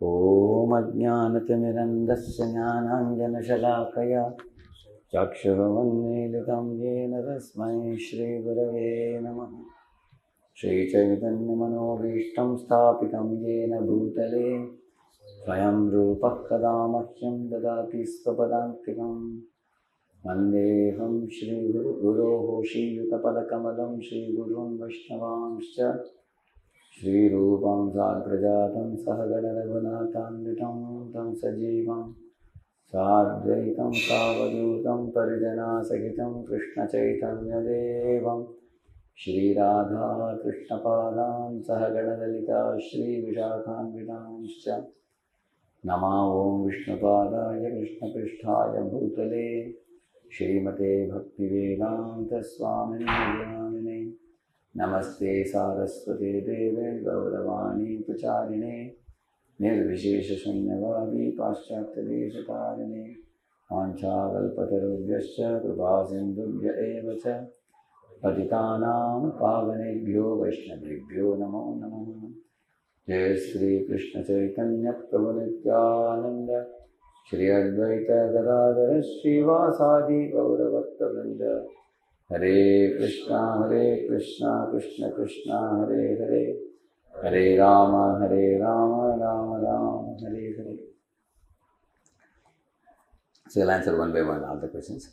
ॐ अज्ञानतिमिरन्धस्य ज्ञानाञ्जनशलाकया चक्षुरुन्मीलितं येन तस्मै श्रीगुरवे नमः। श्रीचैतन्यमनोभीष्टं स्थापितं येन भूतले स्वयं रूपः कदा मह्यं ददाति स्वपदान्तिकं। वन्देऽहं श्रीगुरोः श्रीयुतपदकमलं श्रीगुरून् वैष्णवांश्च श्रीरूपं साग्रजातं सहगणरघुनाथान्वितं तं सजीवं साद्वैतं सावधूतं परिजनासहितं कृष्णचैतन्यदेवं श्रीराधा कृष्णपादान् सहगणललिता श्रीविशाखान्वितांश्च नमो ॐ विष्णुपादाय कृष्णपृष्ठाय भूतले श्रीमते भक्तिवेदान्तस्वामिने नमस्ते सारस्वते देवे गौरवाणी प्रचारिणे निर्विशेषशून्यवादी पाश्चात्यदेशतारिणे वाञ्छाकल्पतरुभ्यश्च कृपासिन्धुभ्य एव च पतितानां पावनेभ्यो वैष्णवेभ्यो नमो नमः। जय श्री कृष्ण चैतन्य प्रभु नित्यानंद श्री अद्वैत गदाधर श्रीवासादि गौरभक्तवृंद। हरे कृष्णा कृष्ण कृष्ण हरे हरे, हरे Ram Ram Ram Hare Hare. So I'll answer one by one all the questions.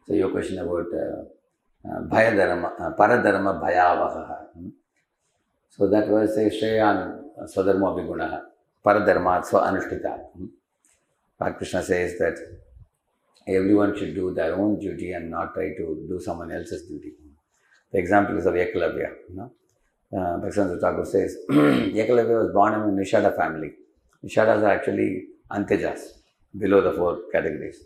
So your question about bhayadharma, paradharma bhayavaha. So that was a Shreyan Swadharma Vigunaha, Paradharma Swa Anushtita. Hare Krishna says that everyone should do their own duty and not try to do someone else's duty. The example is of Ekalavya. Bhaktivinoda Thakur says, Ekalavya was born in a Nishada family. Nishadas are actually Antejas, below the four categories.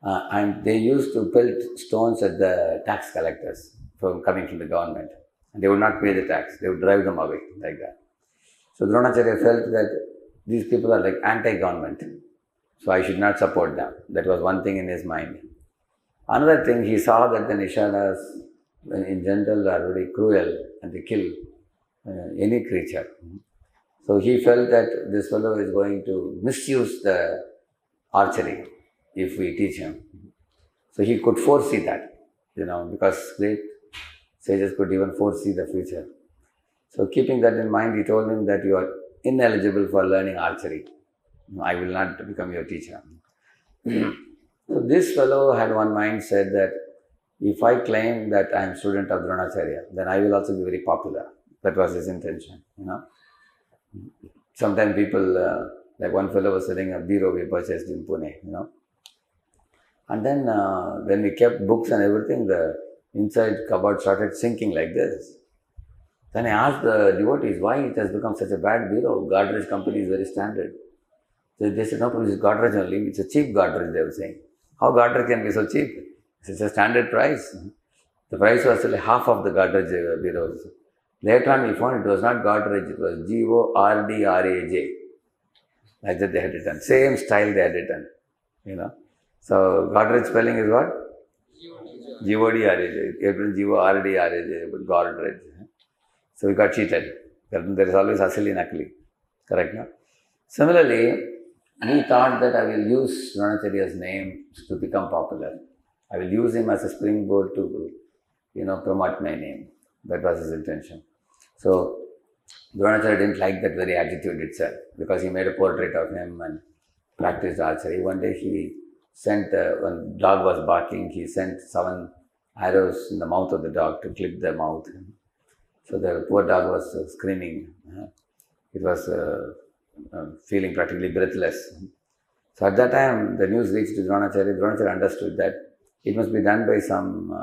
And they used to pelt stones at the tax collectors coming from the government. And they would not pay the tax. They would drive them away like that. So Dronacharya felt that these people are like anti-government. So I should not support them. That was one thing in his mind. Another thing, he saw that the Nishadas in general are very cruel and they kill any creature. So he felt that this fellow is going to misuse the archery if we teach him. So he could foresee that, because great sages could even foresee the future. So keeping that in mind, he told him that you are ineligible for learning archery. I will not become your teacher. So this fellow had one mindset that if I claim that I am student of Dronacharya, then I will also be very popular. That was his intention, Sometimes people, like one fellow was selling a bureau we purchased in Pune, And then when we kept books and everything, the inside cupboard started sinking like this. Then I asked the devotees why it has become such a bad bureau. Godrej company is very standard. So they said, no, it's Godrej only. It's a cheap Godrej, they were saying. How Godrej can be so cheap? It's a standard price. The price was only half of the Godrej bureaus. Later on we found it was not Godrej, it was G-O-R-D-R-A-J. Like that they had written. Same style they had written. So Godrej spelling is what? G-O-D-R-A-J. It was G-O-R-D-R-A-J, but Godrej. So we got cheated. There is always asli nakli. Correct, no? Similarly, we thought that I will use Dronacharya's name to become popular. I will use him as a springboard to, promote my name. That was his intention. So, Dronacharya didn't like that very attitude itself because he made a portrait of him and practiced archery. One day he sent, when dog was barking, he sent 7 arrows in the mouth of the dog to clip the mouth. So the poor dog was screaming. It was feeling practically breathless. So at that time, the news reached to Dronacharya. Dronacharya understood that it must be done by some,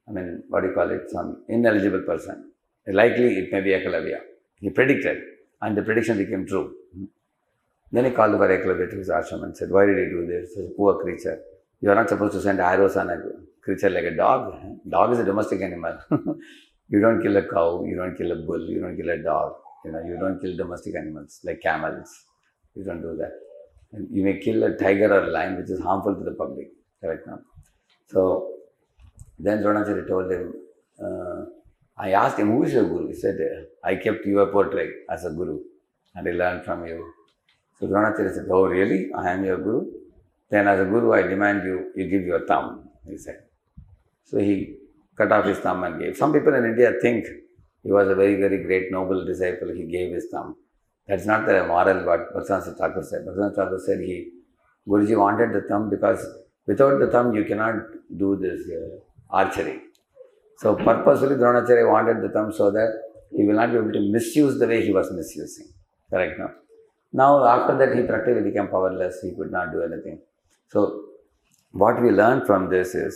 some ineligible person. Likely it may be Ekalavya. He predicted, and the prediction became true. Then he called for Ekalavya to his ashram and said, why did he do this? He's a poor creature. You are not supposed to send arrows on a creature like a dog. Dog is a domestic animal. You don't kill a cow, you don't kill a bull, you don't kill a dog. You don't kill domestic animals like camels. You don't do that. And you may kill a tiger or a lion, which is harmful to the public. Correct now? So then Dronacharya told him, I asked him, who is your guru? He said, I kept your portrait as a guru. and I learn from you. So Dronacharya said, oh really? I am your guru? Then as a guru, I demand you give your thumb, he said. So he cut off his thumb and gave. Some people in India think he was a very, very great noble disciple, he gave his thumb. That's not the moral what Bhaktivinoda Thakur said. Bhaktivinoda Thakur said Guruji wanted the thumb because without the thumb you cannot do this archery. So purposefully Dronacharya wanted the thumb so that he will not be able to misuse the way he was misusing. Correct, no? Now after that he practically became powerless, he could not do anything. So what we learn from this is,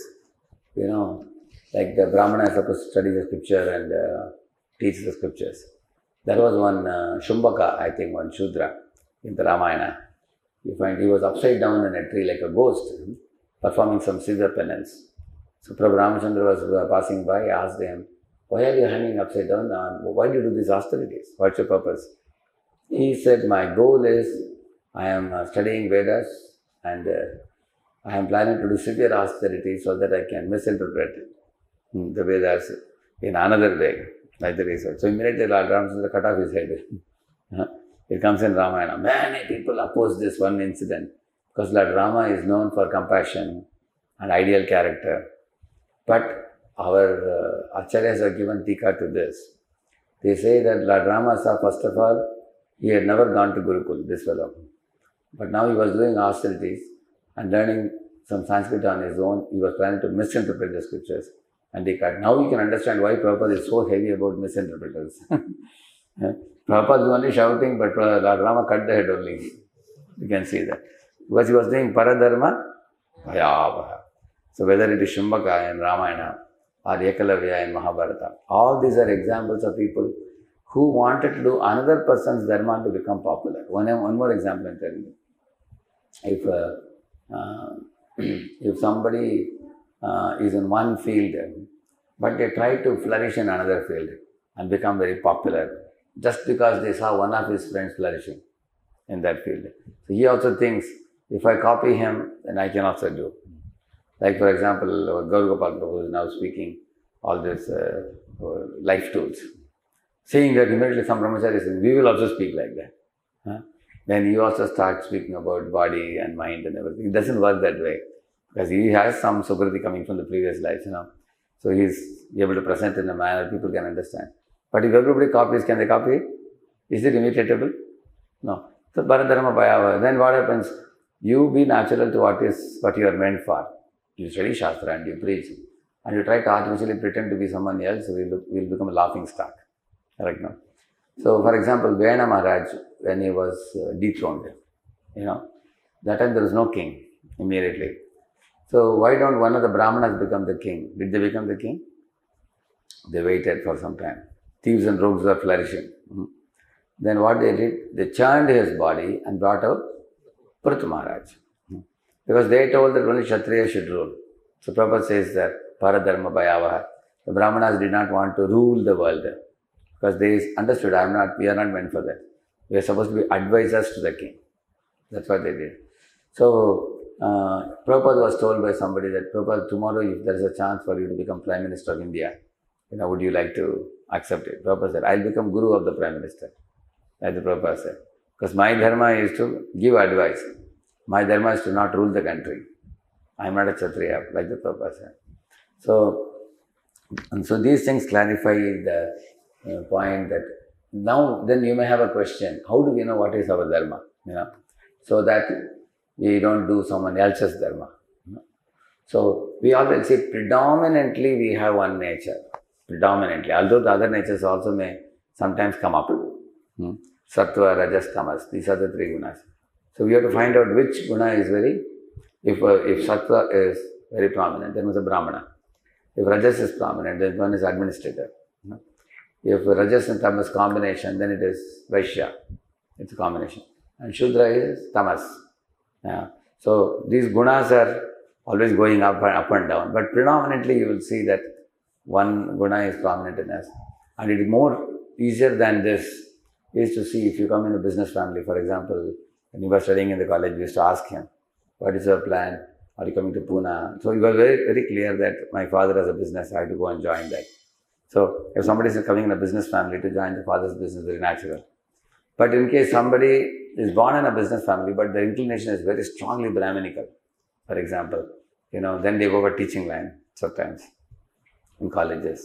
like the Brahmana is supposed to study the scripture and teach the scriptures. There was one Shumbaka, I think, one Shudra in the Ramayana. You find he was upside down in a tree like a ghost, performing some severe penance. So Prabhu Ramachandra was passing by, asked him, why are you hanging upside down? Why do you do these austerities? What's your purpose? He said, my goal is, I am studying Vedas and I am planning to do severe austerity so that I can misinterpret the Vedas in another way. Like the research. So immediately Lord Ramachandra cut off his head. It comes in Ramayana. Many people oppose this one incident because Lord Rama is known for compassion and ideal character. But our acharyas have given tika to this. They say that Lord Rama saw, first of all, he had never gone to Gurukul, this fellow. But now he was doing austerities and learning some Sanskrit on his own. He was planning to misinterpret the scriptures. And they cut. Now you can understand why Prabhupada is so heavy about misinterpreters. Prabhupada is only shouting, but Lord Rama cut the head only. You can see that. Because he was doing Paradharma, Bhayavaha. So whether it is Shumbaka in Ramayana or Ekalavya in Mahabharata, all these are examples of people who wanted to do another person's dharma to become popular. One more example I'm telling you. If somebody is in one field, but they try to flourish in another field and become very popular just because they saw one of his friends flourishing in that field. So he also thinks, if I copy him, then I can also do. Like for example, Gaur Gopal Prabhu is now speaking all these life tools. Saying that immediately some brahmacharis say, we will also speak like that. Then you also start speaking about body and mind and everything. It doesn't work that way. Because he has some sukriti coming from the previous lives, So he's able to present in a manner people can understand. But if everybody copies, can they copy it? Is it imitatable? No. So Paradharma Bhayava. Then what happens? You be natural to what you are meant for. You study Shastra and you preach. And you try to artificially pretend to be someone else, so we'll become a laughing stock. Correct, no? So for example, Vena Maharaj, when he was dethroned, that time there was no king immediately. So why don't one of the Brahmanas become the king? Did they become the king? They waited for some time. Thieves and rogues were flourishing. Then what they did? They churned his body and brought out Prithu Maharaj. Because they told that only Kshatriya should rule. So Prabhupada says that Paradharma Bhayavaha. The Brahmanas did not want to rule the world. Because they understood, we are not meant for that. We are supposed to be advisors to the king. That's what they did. So Prabhupada was told by somebody that, Prabhupada, tomorrow if there is a chance for you to become Prime Minister of India, would you like to accept it? Prabhupada said, I'll become Guru of the Prime Minister. Like the Prabhupada said. Because my dharma is to give advice. My dharma is to not rule the country. I'm not a Kshatriya, like the Prabhupada said. So these things clarify the point that now then you may have a question. How do we know what is our dharma? So that we don't do someone else's dharma. So we always say predominantly we have one nature. Predominantly. Although the other natures also may sometimes come up. Sattva, Rajas, Tamas. These are the three gunas. So we have to find out which guna is if Sattva is very prominent, then it's a Brahmana. If Rajas is prominent, then one is administrator. If Rajas and Tamas combination, then it is Vaishya. It's a combination. And Shudra is Tamas. So these gunas are always going up and down. But predominantly you will see that one guna is prominent in us. And it is more easier than this is to see if you come in a business family. For example, when you were studying in the college, we used to ask him, what is your plan? Are you coming to Pune? So he was very, very clear that my father has a business, I have to go and join that. So if somebody is coming in a business family to join the father's business, very natural. But in case somebody is born in a business family, but their inclination is very strongly Brahminical, for example, then they go for teaching line sometimes in colleges.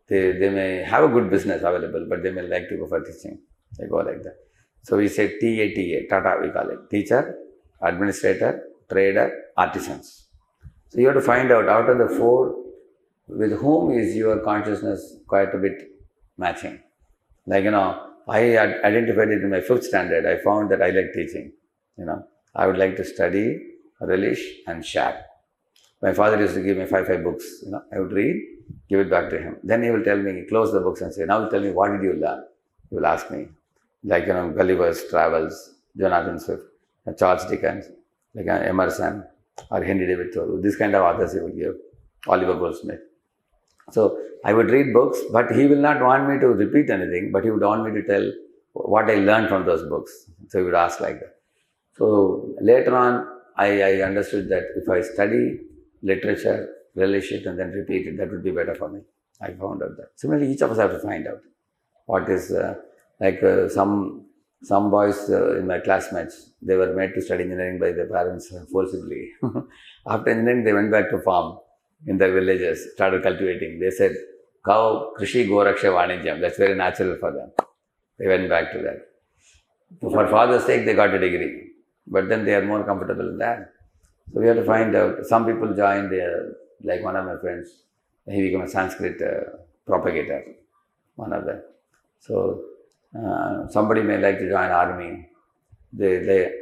They may have a good business available, but they may like to go for teaching. They go like that. So we say TATA, Tata we call it. Teacher, administrator, trader, artisans. So you have to find out of the four, with whom is your consciousness quite a bit matching. Like, I identified it in my 5th standard. I found that I like teaching. I would like to study, relish and share. My father used to give me 5 books. I would read, give it back to him. Then he will tell me, close the books and say, now tell me, what did you learn? He will ask me. Like, Gulliver's Travels, Jonathan Swift, Charles Dickens, like Emerson or Henry David Thoreau. This kind of authors he would give. Oliver Goldsmith. So I would read books, but he will not want me to repeat anything, but he would want me to tell what I learned from those books. So he would ask like that. So later on, I understood that if I study literature, relish it and then repeat it, that would be better for me. I found out that. Similarly, each of us have to find out what is, some boys in my classmates, they were made to study engineering by their parents forcibly. After engineering, they went back to farm in their villages, started cultivating. They said, Kau Krishi Goraksha Vanijyam. That's very natural for them. They went back to that. For father's sake, they got a degree. But then they are more comfortable in that. So we have to find out. Some people joined, like one of my friends, he became a Sanskrit propagator, one of them. So somebody may like to join army.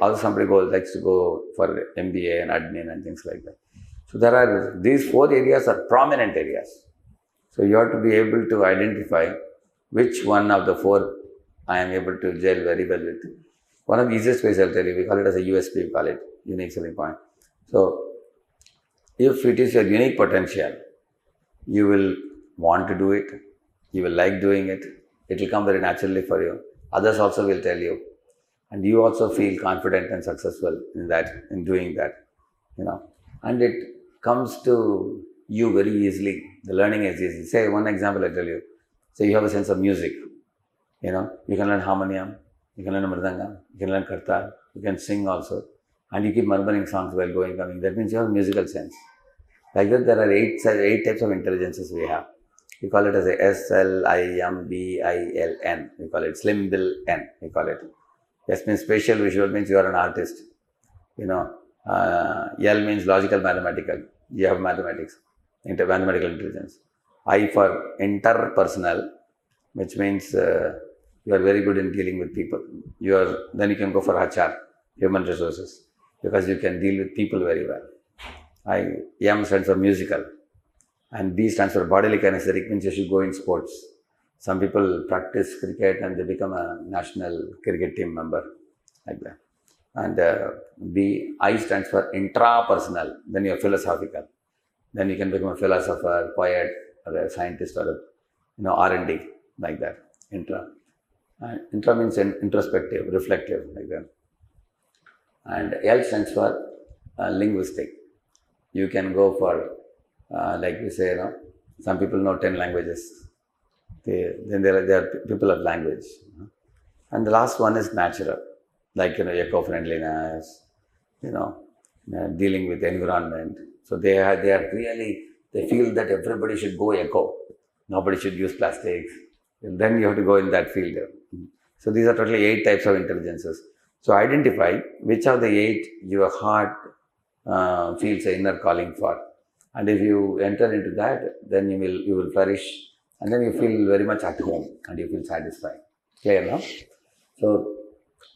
Also somebody likes to go for MBA and admin and things like that. So these 4 areas are prominent areas. So you have to be able to identify which one of the 4 I am able to gel very well with. One of the easiest ways I'll tell you, we call it as a USP, we call it unique selling point. So if it is your unique potential, you will want to do it, you will like doing it, it will come very naturally for you. Others also will tell you. And you also feel confident and successful in doing that, And it comes to you very easily. The learning is easy. Say one example I tell you. Say you have a sense of music. You can learn harmonium, you can learn mridangam, you can learn kartal, you can sing also. And you keep murmuring songs while going, coming. That means you have a musical sense. Like that, there are 8 types of intelligences we have. We call it as a SLIMBILN. We call it SLIMBILN. We call it. S means spatial visual, means you are an artist. L means logical mathematical. You have mathematics, mathematical intelligence. I for interpersonal, which means you are very good in dealing with people. Then you can go for HR, human resources, because you can deal with people very well. M stands for musical, and B stands for bodily kinesthetic, means you should go in sports. Some people practice cricket and they become a national cricket team member, like that. And I stands for intrapersonal. Then you are philosophical. Then you can become a philosopher, poet, or a scientist, or R&D, like that. Intra means introspective, reflective, like that. And L stands for linguistic. You can go for, like we say, some people know 10 languages. Then there are people of language. And the last one is natural, like eco-friendliness, dealing with the environment. So they feel that everybody should go eco. Nobody should use plastics. And then you have to go in that field. So these are totally 8 types of intelligences. So identify which of the 8 your heart feels an inner calling for. And if you enter into that, then you will flourish, and then you feel very much at home and you feel satisfied. Clear now? So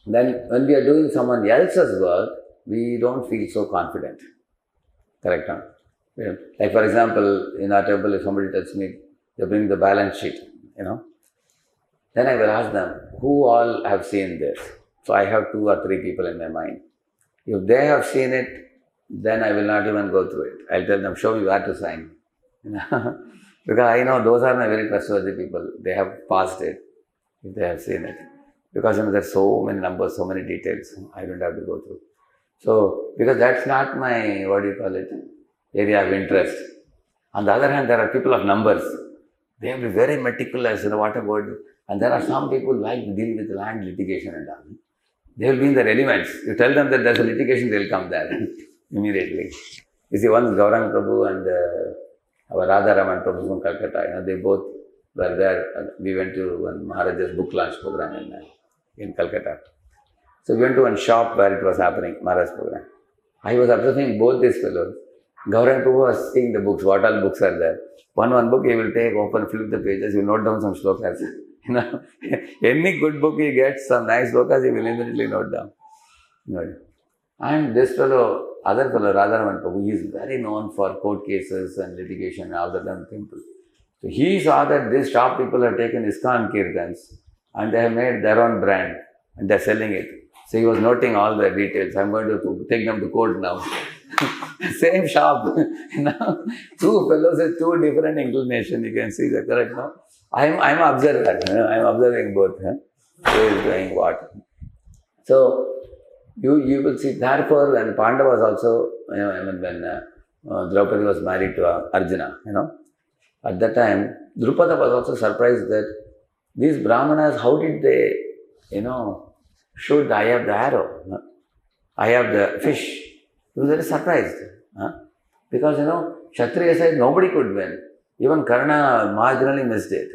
then when we are doing someone else's work, we don't feel so confident. Correct? Huh? Yeah. Like for example, in our temple, if somebody tells me, they bring the balance sheet, then I will ask them, who all have seen this? So I have 2 or 3 people in my mind. If they have seen it, then I will not even go through it. I'll tell them, show me where to sign. Because I know those are my very trustworthy people. They have passed it, if they have seen it. Because there's so many numbers, so many details, I don't have to go through. So, because that's not my, area of interest. On the other hand, there are people of numbers. They will be very meticulous, what about And there are some people like to deal with land litigation and all. They will be in their elements. You tell them that there's a litigation, they will come there immediately. You see, once Gaurang Prabhu and our Radharaman Prabhu from Calcutta, they both were there. We went to one Maharaja's book launch program in Calcutta. So we went to one shop where it was happening, Maharaj's program. I was observing both these fellows. Gaurang Prabhu was seeing the books, what all books are there. One book he will take, open, flip the pages, he will note down some slokas. Any good book he gets, some nice slokas, he will immediately note down. And this fellow, other fellow, Radharaman Prabhu, he is very known for court cases and litigation and all the damn temple. So he saw that these shop people have taken ISKCON Kirtans and they have made their own brand and they are selling it. So he was noting all the details. I'm going to take them to court now. Same shop. Two fellows with two different inclinations. You can see that, correct? No? I'm observer. I'm observing both. Who is doing what? So you will see. Therefore, when Pandavas also, when Draupadi was married to Arjuna, at that time, Drupada was also surprised that these Brahmanas, how did they, shoot the eye of the arrow, eye of the fish? He was very surprised. Because, Kshatriya side, nobody could win. Even Karna marginally missed it.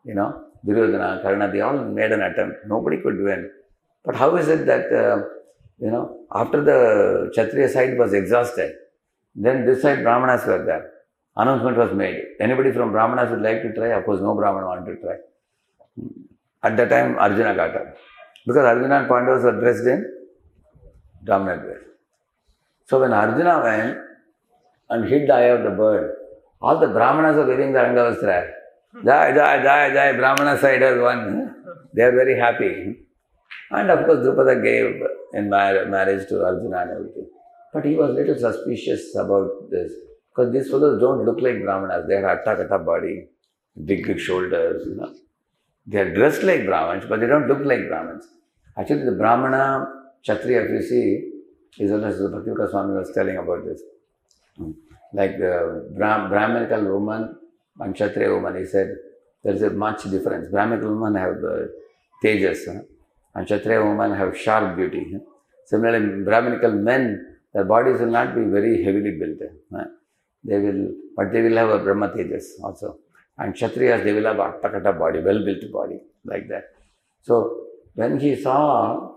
Duryodhana, Karna, they all made an attempt. Nobody could win. But how is it that, after the Kshatriya side was exhausted, then this side Brahmanas were there. Announcement was made. Anybody from Brahmanas would like to try? Of course, no Brahmana wanted to try. At that time, Arjuna got up. Because Arjuna and Pandavas were dressed in Brahmana dress. So when Arjuna went and hit the eye of the bird, all the Brahmanas were wearing the Rangavastra. Jai, Brahmana side has won. They are very happy. And of course, Drupada gave in marriage to Arjuna and everything. But he was a little suspicious about this. Because these fellows don't look like Brahmanas. They have atta body, big shoulders, They are dressed like Brahmins, but they don't look like Brahmins. Actually, the Brahmana, Kshatriya, if you see, is almost the Bhakti Swami was telling about this. Like the Brahminical woman and Kshatriya woman, he said, there is a much difference. Brahminical women have tejas, and Kshatriya women have sharp beauty. Similarly, Brahminical men, their bodies will not be very heavily built. They will have a Brahma tejas also. And Kshatriyas, they will have a Attakata body, well-built body, like that. So, when he saw,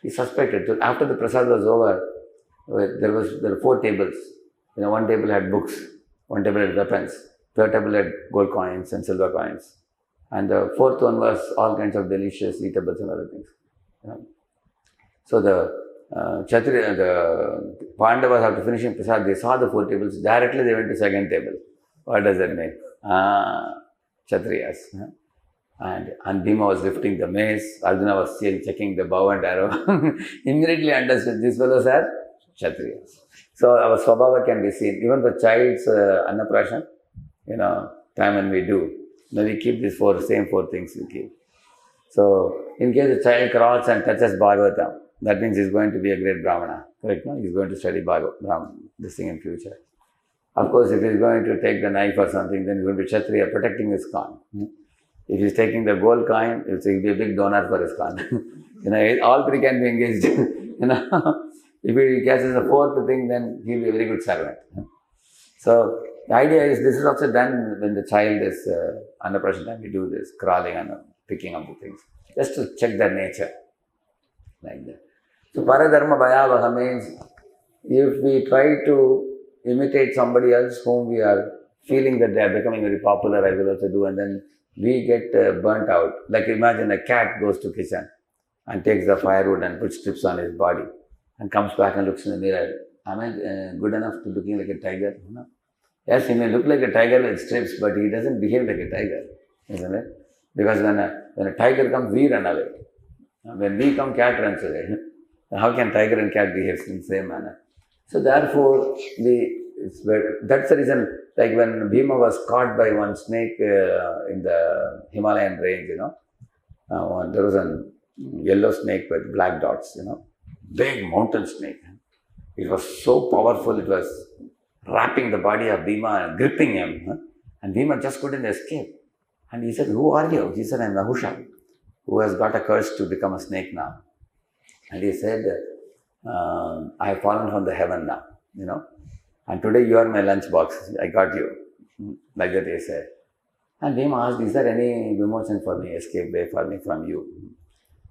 he suspected. So after the prasad was over, there were 4 tables. One table had books, one table had weapons, third table had gold coins and silver coins. And the 4th one was all kinds of delicious eatables and other things. So the Kshatriya, the Pandavas, after finishing prasad, they saw the 4 tables. Directly they went to 2nd table. What does that mean? Kshatriyas. And Bhima was lifting the mace. Arjuna was checking the bow and arrow. Immediately understood, these fellows are Kshatriyas. So our Swabhava can be seen. Even the child's Annaprashan, time when we do, we keep these same four things we keep. So, in case the child crawls and touches Bhagavatam, that means he's going to be a great Brahmana. Correct? No? He's going to study this thing in future. Of course, if he's going to take the knife or something, then he's going to be Kshatriya protecting his coin. If he's taking the gold coin, he'll be a big donor for his coin. All 3 can be engaged. If he catches the 4th thing, then he'll be a very good servant. So, the idea is this is also done when the child is under pressure time. We do this, crawling and picking up the things, just to check their nature, like that. So, Paradharma Bhayavaha means if we try to imitate somebody else whom we are feeling that they are becoming very popular, I will also do, and then we get burnt out. Like imagine a cat goes to kitchen and takes the firewood and puts strips on his body and comes back and looks in the mirror. Am I good enough to looking like a tiger? Yes, he may look like a tiger with strips, but he doesn't behave like a tiger, isn't it? Because when a tiger comes, we run away. When we come, cat runs away. How can tiger and cat behave in the same manner? So therefore, that's the reason, like when Bhima was caught by one snake in the Himalayan range, there was a yellow snake with black dots, big mountain snake. It was so powerful, it was wrapping the body of Bhima and gripping him. And Bhima just couldn't escape. And he said, who are you? He said, I'm Nahusha, who has got a curse to become a snake now. And he said, I have fallen from the heaven now, and today you are my lunch box. I got you. Like that he said. And Bhima asked, is there any vimotion for me, escape way for me from you?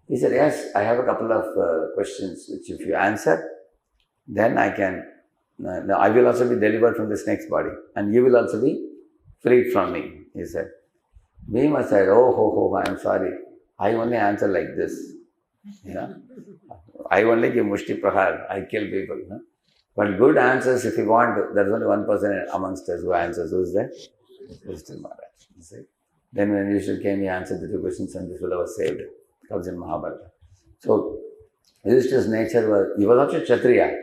He said, yes, I have a couple of questions which if you answer, then I can, I will also be delivered from the snake's body and you will also be freed from me, he said. Bhima said, I am sorry. I only answer like this. I only give mushti prahar. I kill people. But good answers, if you want, there is only one person amongst us who answers. Who is that? Yudhishthira Maharaj. Then when Yudhishthira came, he answered the two questions and this fellow was saved. It comes in Mahabharata. So, Yudhishthira's nature was, he was also Kshatriya.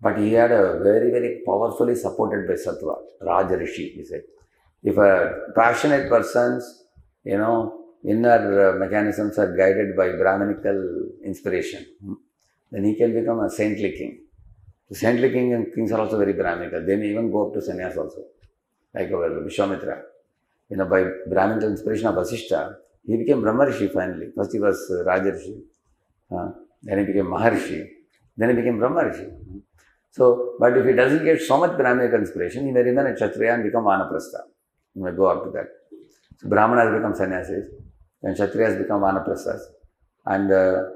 But he had a very, very powerfully supported by Sattva, Raja Rishi, he said. If a passionate person's, inner mechanisms are guided by Brahminical inspiration, then he can become a saintly king. The saintly king and kings are also very Brahminical. They may even go up to sannyas also, like our Vishwamitra. By Brahminical inspiration of Vasishta, he became Brahma Rishi finally. First he was Raja Rishi, then he became Maharishi, then he became Brahma Rishi. So, but if he doesn't get so much Brahminical inspiration, he may remain a Kshatriya and become Vanaprastha. He may go up to that. So, Brahmanas become sannyasis, and Kshatriyas become Vanaprasthas. And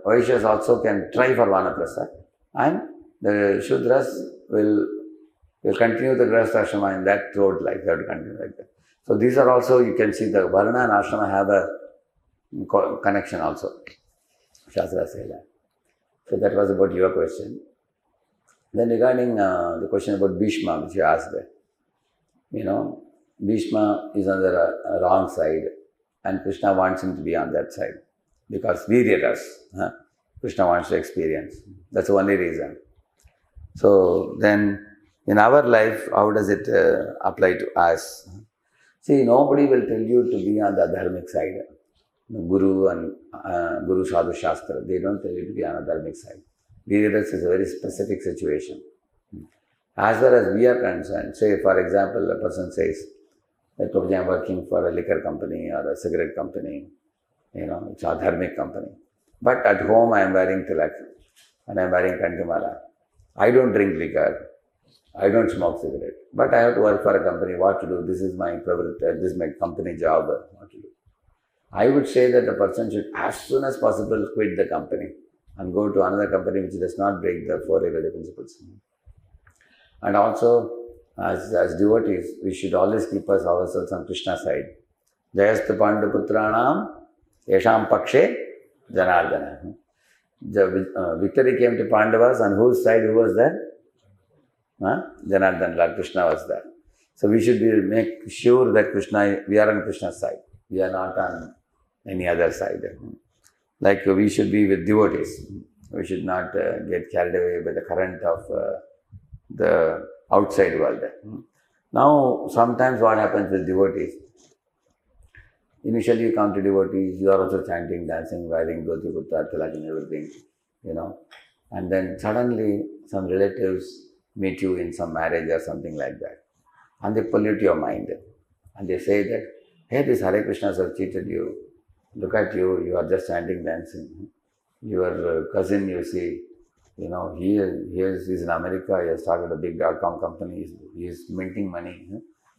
Vaishyas also can try for Vanaprastha. And the Shudras will continue the Grihastha Ashrama in that road, like they have to continue like that. So, these are also, you can see the Varna and Ashrama have a connection also. Shastra say that. So, that was about your question. Then regarding the question about Bhishma, which you asked there, Bhishma is on the wrong side and Krishna wants him to be on that side because Viryaras, Krishna wants to experience. That's the only reason. So then in our life, how does it apply to us? See, nobody will tell you to be on the dharmic side. Guru and Guru Sadhu Shastra, they don't tell you to be on the dharmic side. Viryaras is a very specific situation. As far as we are concerned, say for example, a person says, that I am working for a liquor company or a cigarette company, it's a dharmic company. But at home I am wearing tilak and I am wearing kantimala. I don't drink liquor, I don't smoke cigarette, but I have to work for a company, what to do? This is my company job, what to do? I would say that the person should as soon as possible quit the company and go to another company which does not break the four Ayurvedic principles. And also, as devotees, we should always keep ourselves on Krishna's side. Jayastu Panduputranam Yesham Pakshe Janardana. The victory came to Pandavas, on whose side who was there? Janardana, Lord Krishna was there. So we should make sure that we are on Krishna's side. We are not on any other side. Like we should be with devotees. We should not get carried away by the current of the outside world. Now, sometimes what happens with devotees, initially you come to devotees, you are also chanting, dancing, wearing dhoti, kurta, tilak and everything, and then suddenly some relatives meet you in some marriage or something like that, and they pollute your mind, and they say that, hey, these Hare Krishnas have cheated you, look at you, you are just chanting, dancing, your cousin you see, he's in America, he has started a big .com company, he's minting money,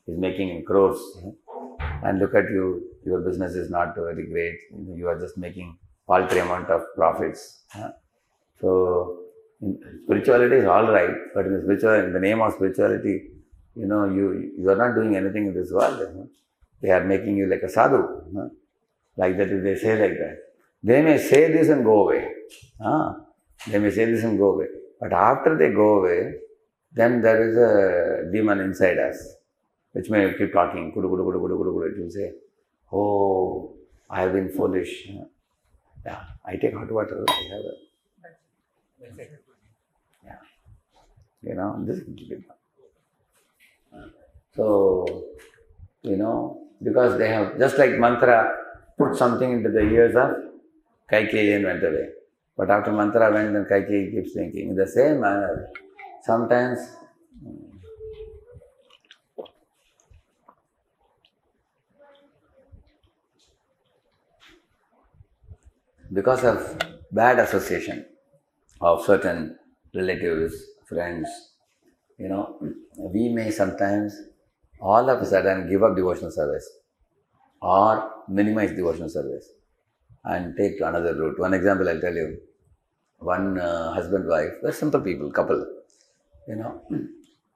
he's making in crores, and look at you, your business is not very great, you are just making paltry amount of profits. So, spirituality is all right, but in the name of spirituality, you are not doing anything in this world. They are making you like a sadhu, like that if they say like that. They may say this and go away. They may say this and go away. But after they go away, then there is a demon inside us, which may keep talking. Kudu, kudu, kudu, kudu, kudu, kudu. It will say, oh, I have been foolish. Yeah, I take hot water. I have a... Yeah. This is big. So, because they have, just like mantra, put something into the ears of Kaikeyi and went away. But after mantra went, then Kaikeyi keeps thinking. In the same manner, sometimes because of bad association of certain relatives, friends, we may sometimes all of a sudden give up devotional service or minimize devotional service and take to another route. One example I'll tell you. One husband, wife, very simple people, couple,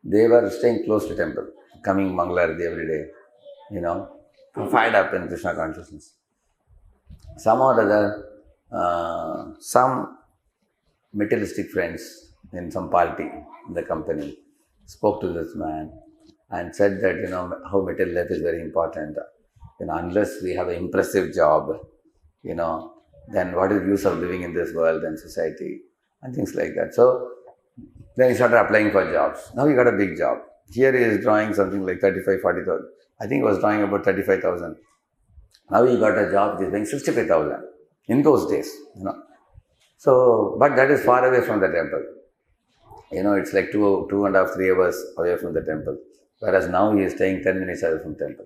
they were staying close to temple, coming Mangalarati every day, fired up in Krishna consciousness. Somehow or other, some materialistic friends in some party in the company spoke to this man and said that, how material life is very important. Unless we have an impressive job, then what is the use of living in this world and society and things like that. So then he started applying for jobs. Now he got a big job. Here he is drawing something like 35, 40,000. I think he was drawing about 35,000. Now he got a job which is paying 65,000 in those days, So, but that is far away from the temple. It's like 2.5, 3 hours away from the temple. Whereas now he is staying 10 minutes away from temple.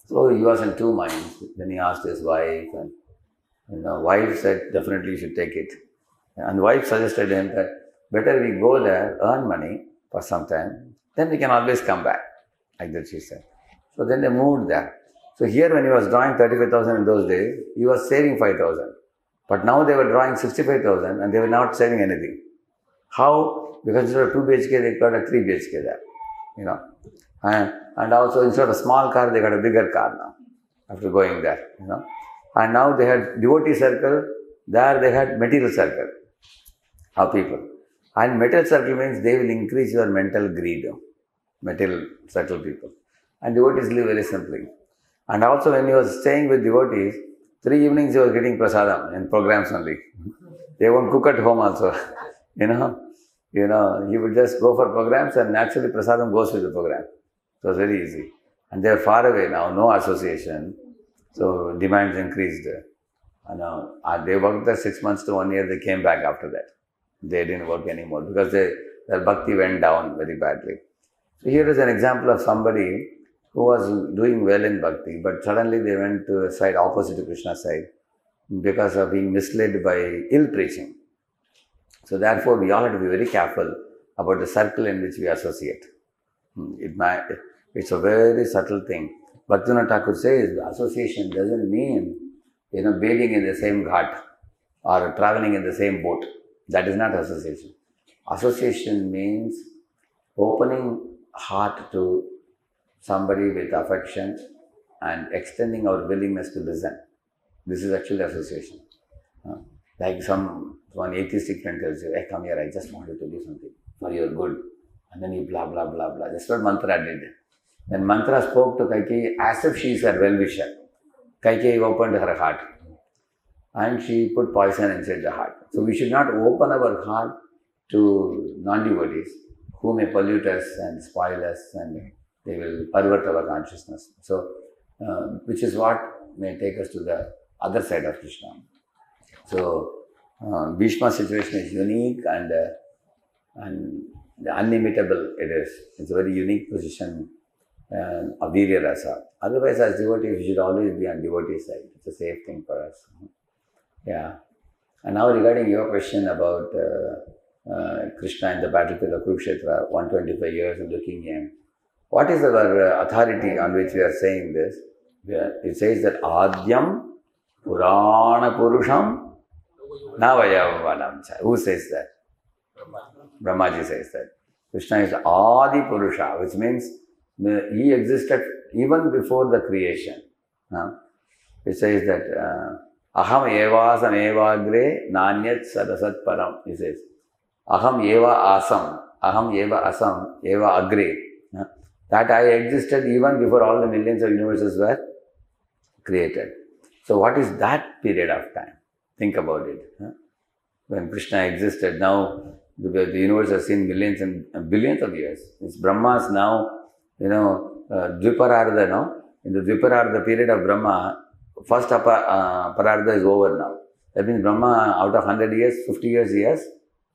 So he was in two minds. Then he asked his wife, and wife said, definitely you should take it. And wife suggested him that better we go there, earn money for some time, then we can always come back. Like that she said. So then they moved there. So here when he was drawing 35,000 in those days, he was saving 5,000. But now they were drawing 65,000 and they were not saving anything. How? Because instead of 2 BHK, they got a 3 BHK there. And also instead of a small car, they got a bigger car now after going there. And now they had devotee circle, there they had material circle of people. And material circle means they will increase your mental greed, material circle people. And devotees live very simply. And also when he was staying with devotees, 3 evenings he was getting prasadam in programs only. They won't cook at home also. He would just go for programs and naturally prasadam goes with the program. So it's very easy. And they are far away now, no association. So demands increased. They worked there 6 months to 1 year, they came back after that. They didn't work anymore because their bhakti went down very badly. So here is an example of somebody who was doing well in bhakti, but suddenly they went to the side opposite to Krishna's side because of being misled by ill preaching. So therefore, we all have to be very careful about the circle in which we associate. It's a very subtle thing. Bhaktivinoda Thakur says association doesn't mean, bathing in the same ghat or traveling in the same boat. That is not association. Association means opening heart to somebody with affection and extending our willingness to listen. This is actually association. Like one atheistic friend tells you, hey, come here, I just wanted to do something for your good. And then you blah, blah, blah, blah. That's what Mantra did. Then Mantra spoke to Kaikeyi as if she is her well-wisher. Kaikeyi opened her heart. And she put poison inside the heart. So we should not open our heart to non-devotees who may pollute us and spoil us and they will pervert our consciousness. So, which is what may take us to the other side of Krishna. So, Bhishma's situation is unique and unimitable it is. It's a very unique position of Virya Rasa. Otherwise, as devotees, we should always be on devotee side. It's a safe thing for us. Yeah. And now regarding your question about Krishna in the battlefield of Kurukshetra, 125 years and looking in. What is our authority on which we are saying this? It says that Adyam Purana Purusham Navayavanam. Who says that? Brahmaji says that. Krishna is Adi Purusha, which means he existed even before the creation. It says that Aham evasam evagre nanyat sadasat param. He says Aham eva asam, Aham eva asam, eva agre. That I existed even before all the millions of universes were created. So what is that period of time? Think about it. When Krishna existed, now the universe has seen millions and billions of years. It's Brahma's now, Dviparartha now. In the Dviparartha period of Brahma, first Parartha is over now. That means Brahma, out of 100 years, 50 years he has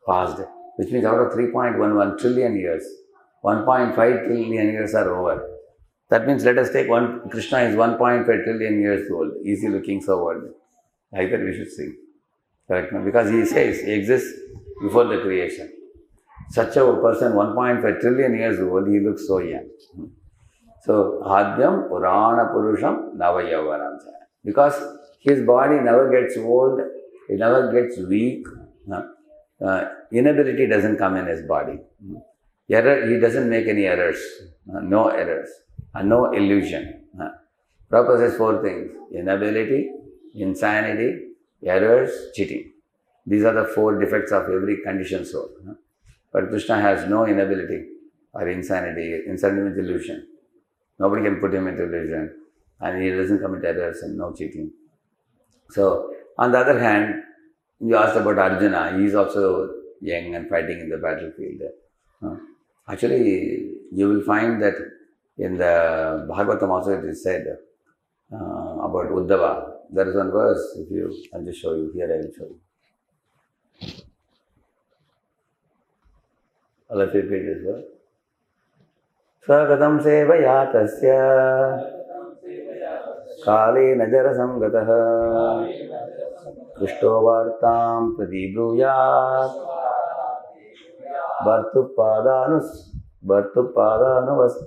passed. Which means out of 3.11 trillion years, 1.5 trillion years are over. That means let us take Krishna is 1.5 trillion years old. Easy looking so old. Like that we should sing. Correct? No? Because he says he exists before the creation. Such a person, 1.5 trillion years old, he looks so young. So, Hadyam Purana Purusham Navayavanam. Because his body never gets old, it never gets weak. Inability doesn't come in his body. Error, he doesn't make any errors. No errors. And no illusion. Prabhupada says 4 things. Inability, insanity, errors, cheating. These are the 4 defects of every conditioned soul. But Krishna has no inability or insanity. Insanity means illusion. Nobody can put him into illusion. And he doesn't commit errors and no cheating. So, on the other hand, you asked about Arjuna. He is also young and fighting in the battlefield. Actually, you will find that in the Bhagavatam also it is said about Uddhava. There is one verse, I'll just show you. Here I will show you. All of you read this verse. Swagatam sevaya tasya kale najara samgataha krishto vartam pradibhruyat bhartupada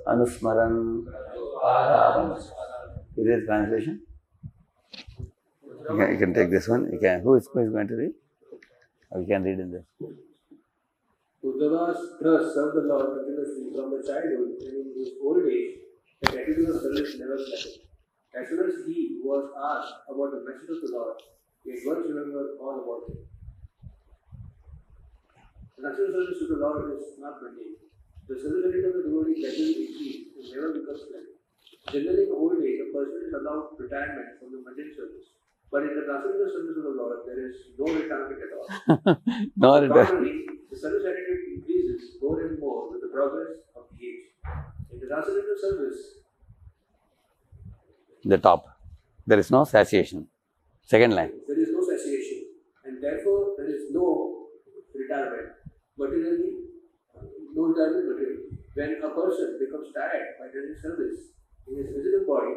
anusmaran. Is this translation? You can take this one. Who is going to read? Or you can read in this. Uddhava's trust served the Lord continuously from the childhood, and in his old age, the attitude of service never slackened. As soon as he was asked about the message of the Lord, he at once remembered all about it. The natural service to the Lord is not mundane. The service of the devotee gradually increases and never becomes slack. Generally, in old age, a person is allowed retirement from the mundane service. But in the transcendental service of the Lord, there is no retirement at all. No retirement. The service attitude increases more and more with the progress of the age. In the transcendental service, the top, there is no satiation. Second line. There is no satiation, and therefore there is no retirement. Materially, no retirement materially. When a person becomes tired by doing service in his physical body,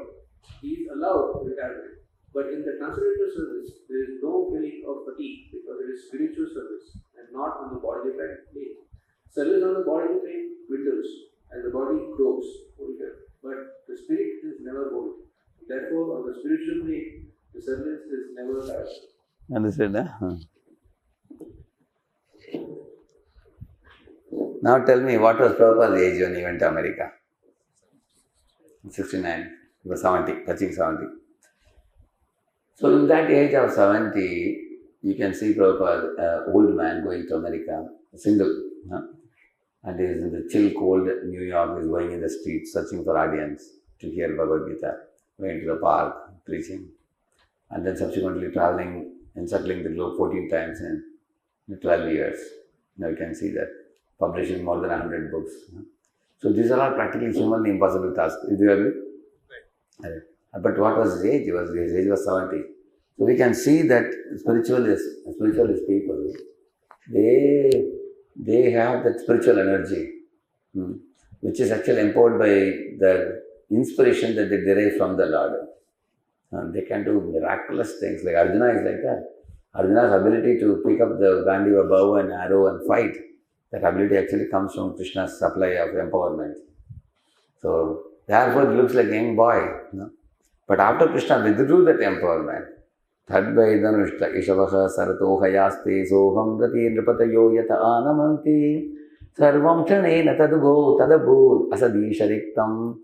he is allowed retirement. But in the transcendental service, there is no feeling of fatigue because it is spiritual service and not on the bodily plane. Service on the bodily plane dwindles as the body grows older, but the spirit is never old. Therefore, on the spiritual plane, the service is never tired. Understood, huh? Now tell me, what was Prabhupada's age when he went to America? 69. He was 70, touching 70. So in that age of 70, you can see Prabhupada, old man going to America, single. And he is in the chill, cold New York, he is going in the streets, searching for audience to hear Bhagavad Gita, going to the park, preaching. And then subsequently traveling, encircling the globe 14 times in 12 years. Now you can see that. Publishing more than 100 books. So these are all practically humanly impossible tasks. Do you agree? Right. But what was his age? His age was 70. So we can see that spiritualist people, they have that spiritual energy, which is actually empowered by the inspiration that they derive from the Lord. And they can do miraculous things. Like Arjuna is like that. Arjuna's ability to pick up the Gandiva bow and arrow and fight, that ability actually comes from Krishna's supply of empowerment. So therefore it looks like a young boy. But after Krishna withdrew that empowerment, Tadvaidanushta Ishavaha Saratohayaste Soham Rati Nripatayo Yata Anamanti Sarvam Chanena Tadabhu Asadi Shariktam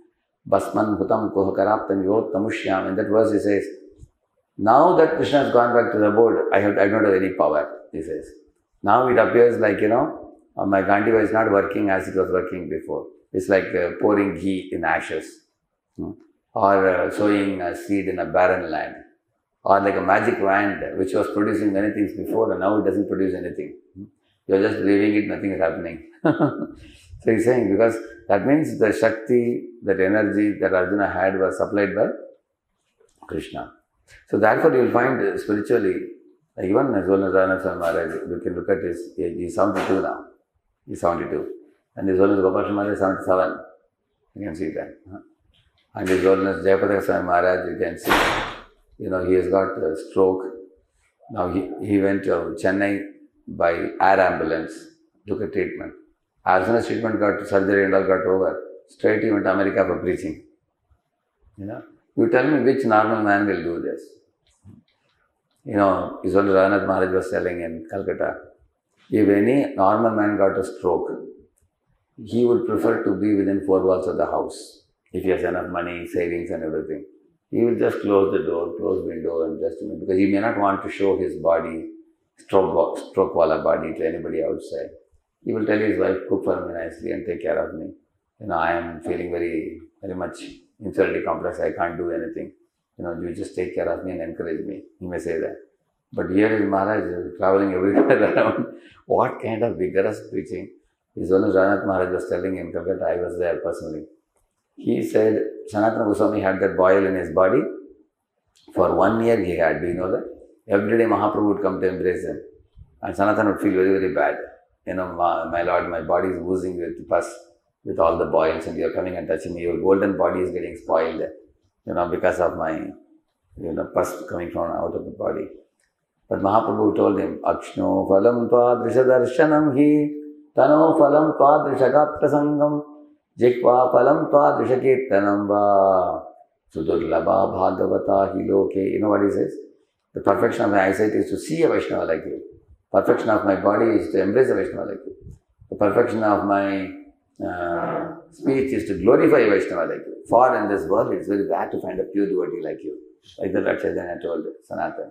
Basman Hutam Kohakaraptam Yottamushyam. In that verse he says, now that Krishna has gone back to the board, I don't have any power, he says. Now it appears like, my Gandiva is not working as it was working before. It's like pouring ghee in ashes, or sowing a seed in a barren land, or like a magic wand which was producing many things before and now it doesn't produce anything. You're just leaving it, nothing is happening. So he's saying, because that means the Shakti, that energy that Arjuna had was supplied by Krishna. So therefore you will find spiritually, like even as well as Radheshyam Maharaj, you can look at his age, he's 72 now. He's 72. And his Holiness Gopal Maharaj is 77. You can see that. And his Holiness Jayaprakash Swami Maharaj, you can see, he has got a stroke Now he went to Chennai by air ambulance, took a treatment. As soon as treatment got surgery and all got over, straight he went to America for preaching. You tell me which normal man will do this? His old Ranath Maharaj was telling in Calcutta, if any normal man got a stroke, he would prefer to be within four walls of the house. If he has enough money, savings and everything, he will just close the door, close window and just, because he may not want to show his body, stroke wala body to anybody outside. He will tell his wife, cook for me nicely and take care of me. I am feeling very, very much inferiority complex, I can't do anything. You just take care of me and encourage me. He may say that. But here is Maharaj traveling everywhere around. What kind of vigorous preaching. His own Ranath Maharaj was telling in Calcutta, I was there personally. He said, Sanatana Goswami had that boil in his body. For 1 year he had, do you know that? Every day Mahaprabhu would come to embrace him. And Sanatana would feel very, very bad. My Lord, my body is oozing with pus, with all the boils, and you are coming and touching me. Your golden body is getting spoiled, because of my, pus coming from out of the body. But Mahaprabhu told him, Akshno phalam tva darshanam hi, tano phalam tva drishagaprasangam, jikva phalam tva drishakirtanam va, sudurlabha bhagavata hi loke. You know what he says? The perfection of my eyesight is to see a Vaishnava like you. Perfection of my body is to embrace a Vaishnava like you. The perfection of my speech is to glorify a Vaishnava like you. For in this world, it's very rare to find a pure devotee like you. Like the Lord Chaitanya told Sanatana.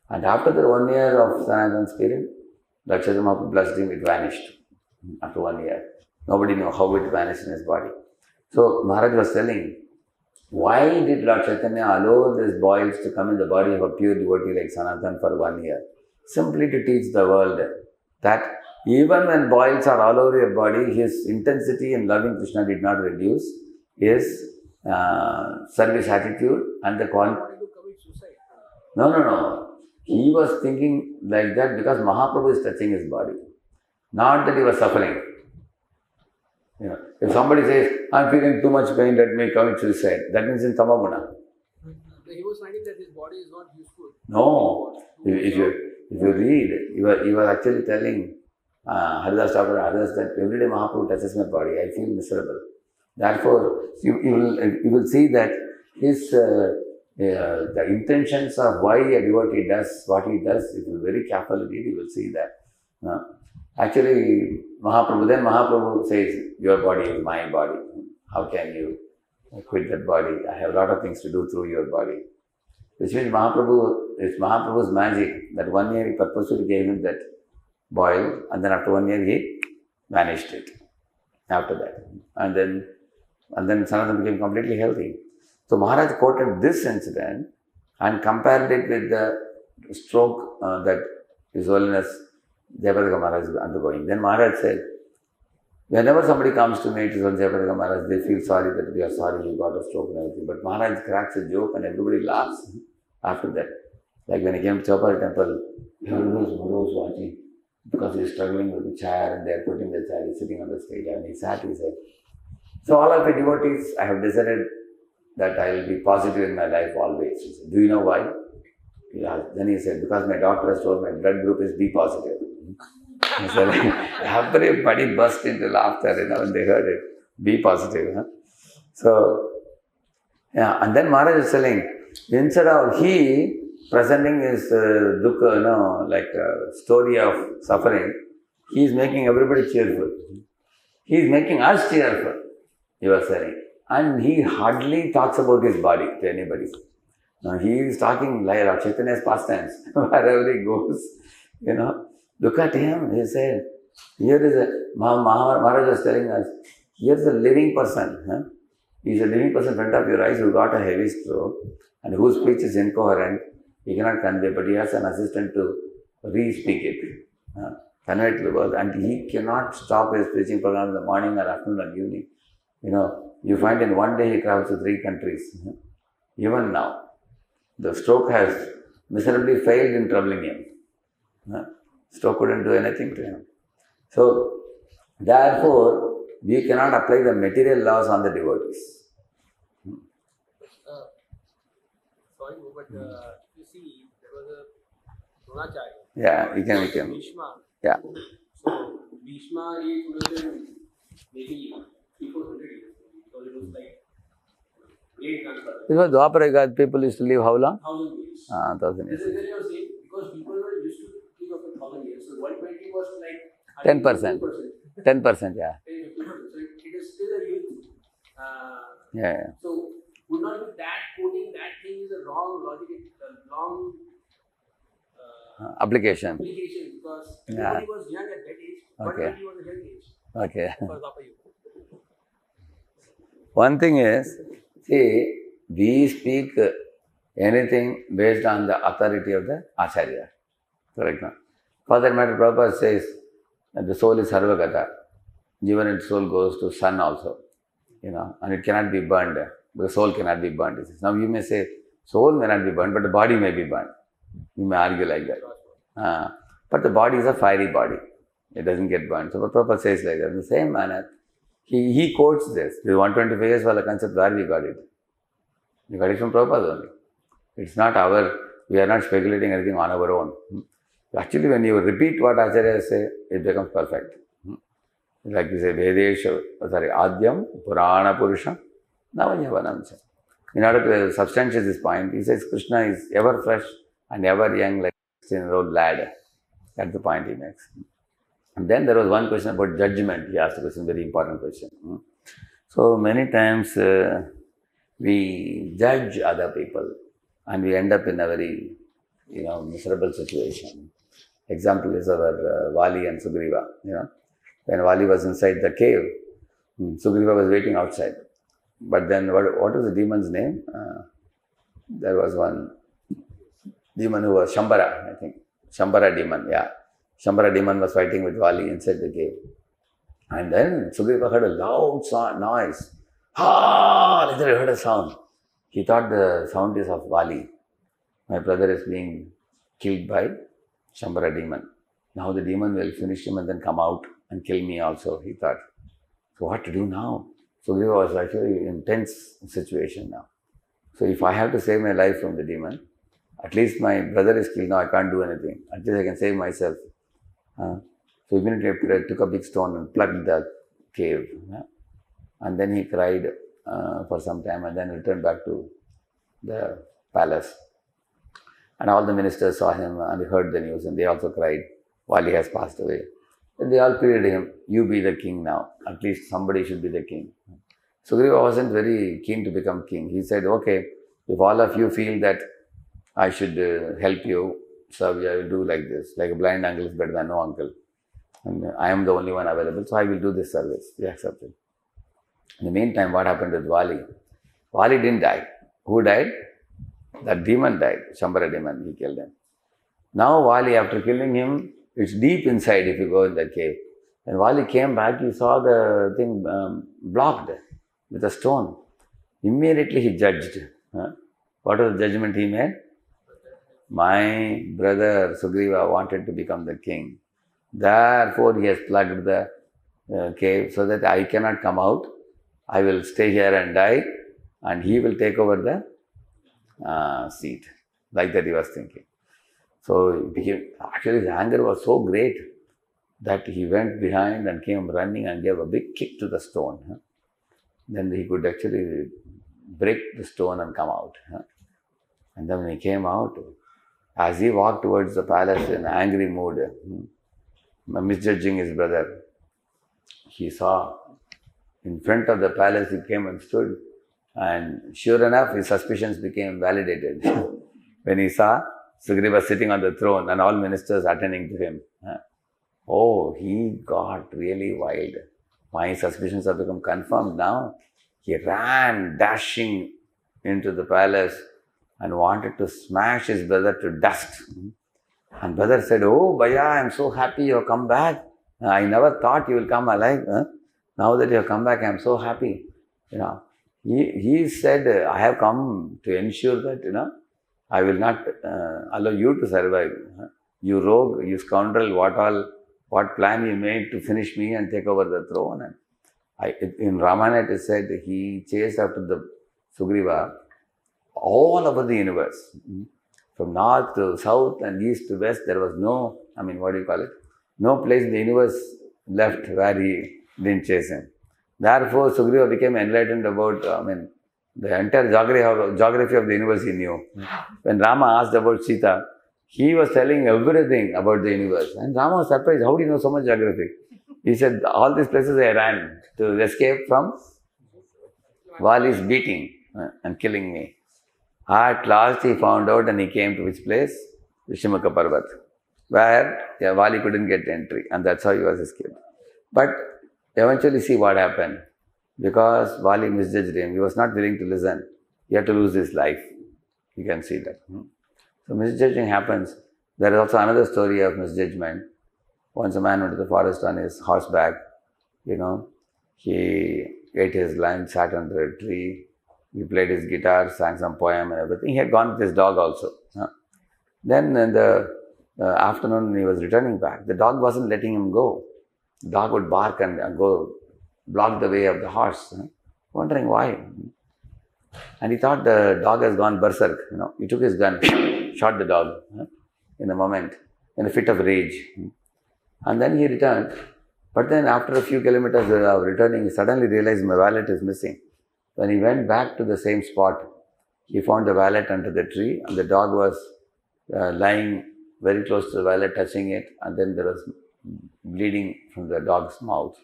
And after the 1 year of Sanatana's period, Lord Chaitanya Mahaprabhu blessed him, it vanished. After 1 year. Nobody knew how it vanished in his body. So Maharaj was telling, why did Lord Chaitanya allow these boils to come in the body of a pure devotee like Sanatana for 1 year? Simply to teach the world that even when boils are all over your body, his intensity in loving Krishna did not reduce. His service attitude and the quantity. No. He was thinking like that because Mahaprabhu is touching his body. Not that he was suffering. If somebody says, I'm feeling too much pain, let me commit suicide. That means in Tamaguna. He was finding that his body is not useful. No. If you read, you are actually telling Haridas Thakur and others that every day Mahaprabhu touches my body, I feel miserable. Therefore, you will see that his the intentions of why a devotee does what he does, if you very carefully read, you will see that. Actually, Mahaprabhu says, your body is my body. How can you quit that body? I have a lot of things to do through your body. Which means it's Mahaprabhu's magic that 1 year he purposely gave him that boil, and then after 1 year he vanished it. After that. And then Sanatana became completely healthy. So Maharaj quoted this incident and compared it with the stroke that His Holiness Jayapadaka Maharaj is undergoing. Then Maharaj said, whenever somebody comes to meet His Holiness Jayapadaka Maharaj, they feel sorry that we are sorry you got a stroke and everything. But Maharaj cracks a joke and everybody laughs after that. Like when he came to Chopar temple, everybody was watching because he is struggling with the chair and they are putting the chair, he's sitting on the stage and he said, so all of the devotees, I have decided that I will be positive in my life always. He said, do you know why? Yeah. Then he said, because my doctor has told my blood group is B positive. He said, everybody burst into laughter, when they heard it. B positive. So, yeah, and then Maharaj is telling, instead of he presenting his dukkha, like a story of suffering, he is making everybody cheerful. He is making us cheerful, he was saying. And he hardly talks about his body to anybody. Now he is talking like Chaitanya's pastimes, wherever he goes, Look at him, he said, here is a, Maharaj was telling us, here is a living person. He is a living person in front of your eyes who got a heavy stroke and whose speech is incoherent. He cannot convey, but he has an assistant to re-speak it, convey it to the world. And he cannot stop his preaching program in the morning or afternoon or evening. You find in 1 day he travels to 3 countries. Even now, the stroke has miserably failed in troubling him. Stroke couldn't do anything to him. So, therefore, we cannot apply the material laws on the devotees. Sorry, but you see, there was a Dronacharya. Yeah, you can. Bhishma. Yeah. So Bhishma is maybe 300-400 years, because it was like great grandfather. Because Dwapara Yuga, people used to live how long? 1,000 years. 1,000 This years. is what I was saying, because people were used to think of 1,000 years. So 120 was like 10%. 10%, yeah. 10-15%. So it is still a youth. Yeah. So would not be that quoting that thing is a wrong logic, wrong Application. because Yeah. everybody was young at that age. Okay. 120 was a young age Okay. for Dwapara Yuga. One thing is, see, we speak anything based on the authority of the Acharya. For example, for that matter, Prabhupada says that the soul is Sarvagata. Even its soul goes to sun also, and it cannot be burned. The soul cannot be burned. Now you may say, soul may not be burned, but the body may be burned. You may argue like that. But the body is a fiery body. It doesn't get burned. So Prabhupada says like that. In the same manner, he quotes this. The 125 years for the concept, where we got it? We got it from Prabhupada only. It's not we are not speculating anything on our own. Actually, when you repeat what Acharya say, it becomes perfect. Like we say, Adyam, Purana Purusham, Navayavanam. In order to substantiate this point, he says Krishna is ever fresh and ever young, like a 16-year-old lad. That's the point he makes. And then there was one question about judgment. He asked a question, very important question. So many times we judge other people and we end up in a very, miserable situation. Example is our Vali and Sugriva. When Vali was inside the cave, Sugriva was waiting outside. But then what was the demon's name? There was one demon who was Shambhara, I think. Shambhara demon, yeah. Shambhara demon was fighting with Vali inside the cave. And then Sugriva heard a loud noise. Later he heard a sound. He thought the sound is of Vali. My brother is being killed by Shambhara demon. Now the demon will finish him and then come out and kill me also, he thought. So what to do now? Sugriva was actually in intense situation now. So if I have to save my life from the demon, at least my brother is killed now, I can't do anything. At least I can save myself. So immediately he took a big stone and plugged the cave. And then he cried for some time and then returned back to the palace. And all the ministers saw him and heard the news and they also cried, Vali has passed away. And they all pleaded him, you be the king now. At least somebody should be the king. Sugriva wasn't very keen to become king. He said, okay, if all of you feel that I should help you, serve you, I will do like this. Like a blind uncle is better than no uncle. And I am the only one available, so I will do this service. He accepted. In the meantime, what happened with Vali? Vali didn't die. Who died? That demon died. Shambhara demon, he killed him. Now Vali, after killing him, it's deep inside if you go in the cave. When Vali came back, he saw the thing blocked with a stone. Immediately he judged. What was the judgment he made? My brother Sugriva wanted to become the king. Therefore, he has plugged the cave so that I cannot come out. I will stay here and die and he will take over the seat. Like that he was thinking. So actually his anger was so great that he went behind and came running and gave a big kick to the stone. Then he could actually break the stone and come out. And then when he came out, as he walked towards the palace in angry mood, misjudging his brother, he saw in front of the palace, he came and stood, and sure enough, his suspicions became validated. When he saw Sugriva sitting on the throne and all ministers attending to him, he got really wild. My suspicions have become confirmed now. He ran dashing into the palace and wanted to smash his brother to dust. And brother said, oh, Bhaiya, I am so happy you have come back. I never thought you will come alive. Now that you have come back, I am so happy. He said, I have come to ensure that, I will not allow you to survive. You rogue, you scoundrel, what plan you made to finish me and take over the throne. And in Ramayana it is said he chased after the Sugriva all over the universe. From north to south and east to west, there was no, no place in the universe left where he didn't chase him. Therefore, Sugriva became enlightened about, the entire geography of the universe he knew. When Rama asked about Sita, he was telling everything about the universe. And Rama was surprised, how do you know so much geography? He said, all these places I ran to escape from Vali's beating and killing me. At last he found out and he came to which place? Vishimukha Parvat, where Vali couldn't get entry, and that's how he was escaped. But eventually see what happened. Because Vali misjudged him, he was not willing to listen. He had to lose his life. You can see that. So misjudging happens. There is also another story of misjudgment. Once a man went to the forest on his horseback. He ate his lunch, sat under a tree. He played his guitar, sang some poem and everything. He had gone with his dog also. Then in the afternoon, when he was returning back, the dog wasn't letting him go. The dog would bark and go block the way of the horse, wondering why. And he thought the dog has gone berserk. He took his gun, shot the dog in a moment, in a fit of rage. And then he returned. But then after a few kilometers of returning, he suddenly realized my wallet is missing. When he went back to the same spot, he found the wallet under the tree, and the dog was lying very close to the wallet, touching it, and then there was bleeding from the dog's mouth.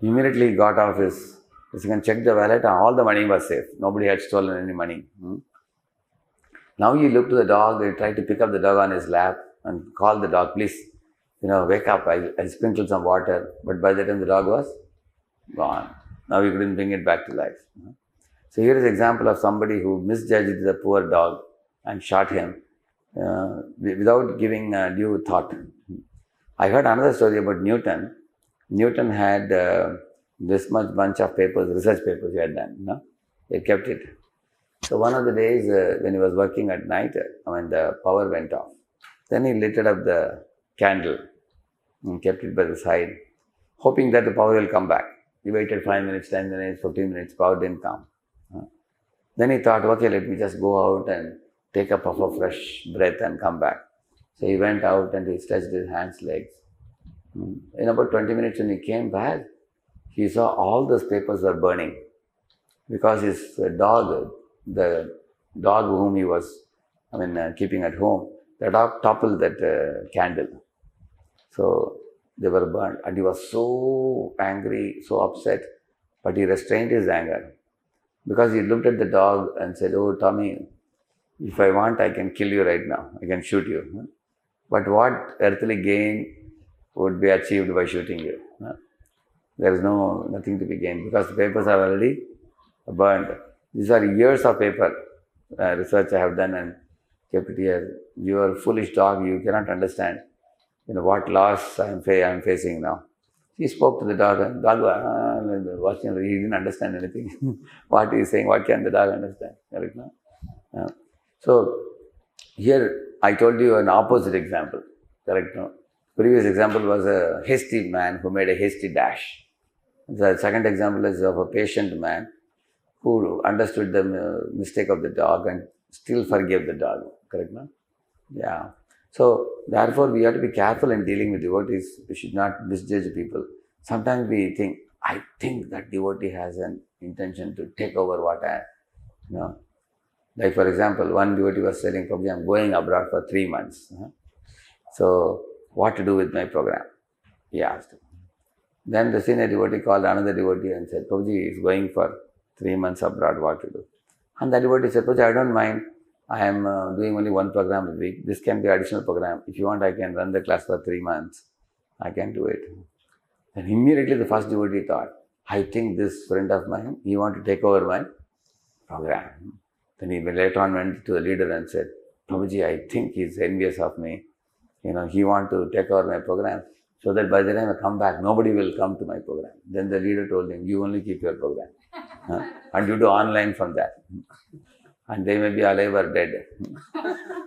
Immediately he got off his gun, checked the wallet, and all the money was safe. Nobody had stolen any money. Now he looked to the dog, he tried to pick up the dog on his lap and call the dog, please, wake up, I sprinkled some water. But by the time the dog was gone. Now he couldn't bring it back to life. So here is an example of somebody who misjudged the poor dog and shot him without giving due thought. I heard another story about Newton. Newton had this much bunch of papers, research papers he had done. He kept it. So one of the days when he was working at night, the power went off. Then he lit up the candle and kept it by the side, hoping that the power will come back. He waited 5 minutes, 10 minutes, 15 minutes, power didn't come. Then he thought, okay, let me just go out and take a puff of fresh breath and come back. So he went out and he stretched his hands, legs. In about 20 minutes when he came back, he saw all those papers were burning because his dog, the dog whom he was keeping at home, the dog toppled that candle. So they were burned, and he was so angry, so upset, but he restrained his anger because he looked at the dog and said, oh Tommy, if I want, I can kill you right now, I can shoot you. But what earthly gain would be achieved by shooting you? There is nothing to be gained because the papers are already burned. These are years of paper research I have done and kept it here. You are a foolish dog, you cannot understand what loss I am facing now. He spoke to the dog, and the dog was watching. He didn't understand anything. What he is saying, what can the dog understand? Correct, no? So here I told you an opposite example. Correct, no? Previous example was a hasty man who made a hasty dash. The second example is of a patient man who understood the mistake of the dog and still forgave the dog. Correct, no? Yeah. So, therefore, we have to be careful in dealing with devotees. We should not misjudge people. Sometimes we think, I think that devotee has an intention to take over what I am. Like for example, one devotee was saying, Prabhuji, I am going abroad for 3 months. So, what to do with my program? He asked. Then the senior devotee called another devotee and said, Prabhuji is going for 3 months abroad, what to do? And the devotee said, Prabhuji, I don't mind. I am doing only one program a week. This can be additional program. If you want, I can run the class for 3 months. I can do it. Then immediately the first devotee thought, I think this friend of mine, he wants to take over my program. Then he later on went to the leader and said, Prabhuji, I think he's envious of me. He wants to take over my program so that by the time I come back, nobody will come to my program. Then the leader told him, you only keep your program. And you do online from that. And they may be alive or dead.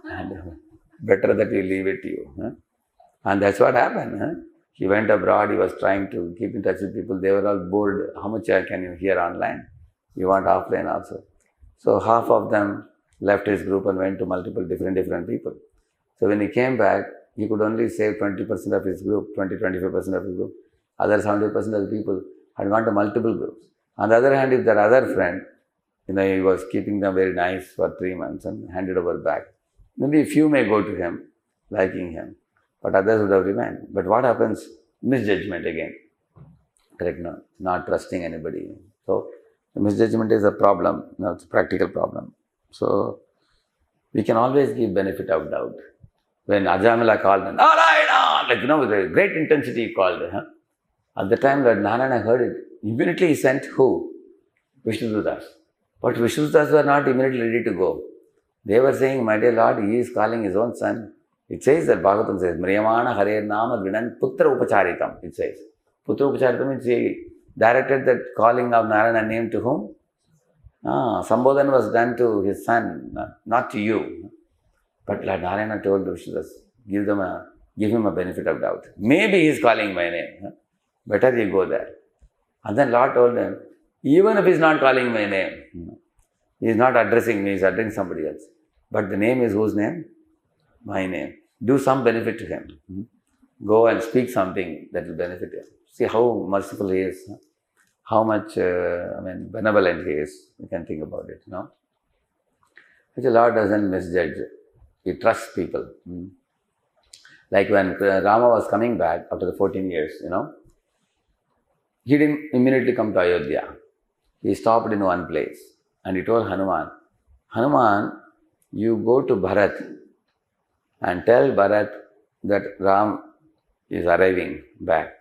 And better that you leave it to you. And that's what happened. He went abroad, he was trying to keep in touch with people. They were all bored. How much can you hear online? You want offline also. So half of them left his group and went to multiple different people. So when he came back, he could only save 20% of his group, 20-25% of his group. Other 70% of the people had gone to multiple groups. On the other hand, if their other friend, he was keeping them very nice for 3 months and handed over back. Maybe a few may go to him, liking him, but others would have remained. But what happens? Misjudgment again. Correct? No, not trusting anybody. So the misjudgment is a problem. It's a practical problem. So we can always give benefit of doubt. When Ajamila called him, with a great intensity he called. At the time that Narayana heard it, immediately he sent who? Vishnudutas. But Vishnudutas were not immediately ready to go. They were saying, my dear Lord, he is calling his own son. It says that Bhagavatam says, Mriyamana Hare Nama Vinan Putra Upacharitam. It says. Putra Upacharitam means he directed that calling of Narayana name to whom? Sambodhan was done to his son, not to you. But Lord Narayana told Vishnudutas, give him a benefit of doubt. Maybe he is calling my name. Better you go there. And then Lord told him, even if he is not calling my name, he is not addressing me, he is addressing somebody else. But the name is whose name? My name. Do some benefit to him. Go and speak something that will benefit him. See how merciful he is. How much benevolent he is. You can think about it. Which the Lord doesn't misjudge. He trusts people. Like when Rama was coming back after the 14 years, he didn't immediately come to Ayodhya. He stopped in one place and he told Hanuman, you go to Bharat and tell Bharat that Ram is arriving back.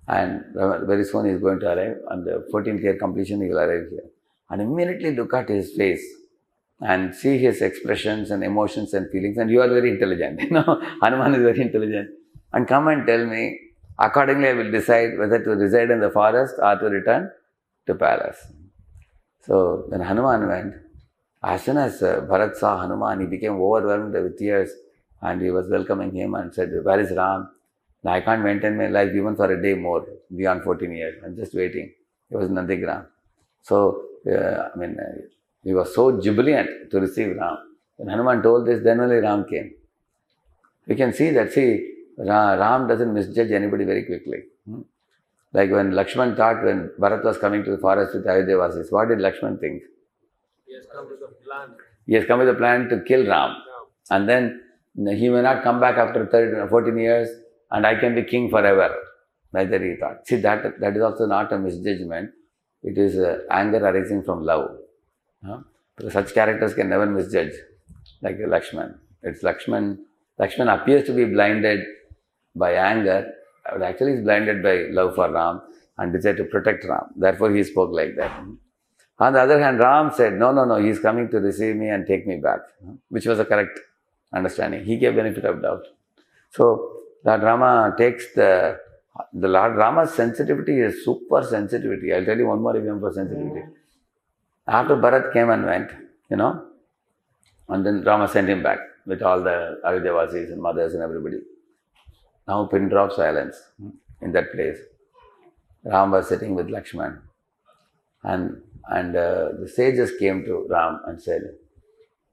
And very soon he is going to arrive. On the 14th year completion, he will arrive here. And immediately look at his face and see his expressions and emotions and feelings. And you are very intelligent. Hanuman is very intelligent. And come and tell me. Accordingly, I will decide whether to reside in the forest or to return to palace. So when Hanuman went, as soon as Bharat saw Hanuman, he became overwhelmed with tears and he was welcoming him and said, where is Ram? Now, I can't maintain my life even for a day more, beyond 14 years. I'm just waiting. He was Nandigram. So, he was so jubilant to receive Ram. When Hanuman told this, then only Ram came. We can see that, Ram doesn't misjudge anybody very quickly. Like when Lakshman thought when Bharat was coming to the forest with Ayodhya-vasis, what did Lakshman think? He has come with a plan. He has come with a plan to kill Ram. And then he may not come back after 14 years and I can be king forever. Like that he thought. See, that is also not a misjudgment. It is anger arising from love. Because such characters can never misjudge. Like Lakshman. It's Lakshman appears to be blinded by anger, but actually is blinded by love for Ram and desire to protect Ram. Therefore, he spoke like that. On the other hand, Ram said, no, he is coming to receive me and take me back, which was a correct understanding. He gave benefit of doubt. So, Lord Rama takes the Lord Rama's sensitivity is super sensitivity. I'll tell you one more example of sensitivity. After Bharat came and went, and then Rama sent him back with all the Ayodhya-vasis and mothers and everybody. Now pin drop silence in that place. Ram was sitting with Lakshman. And the sages came to Ram and said,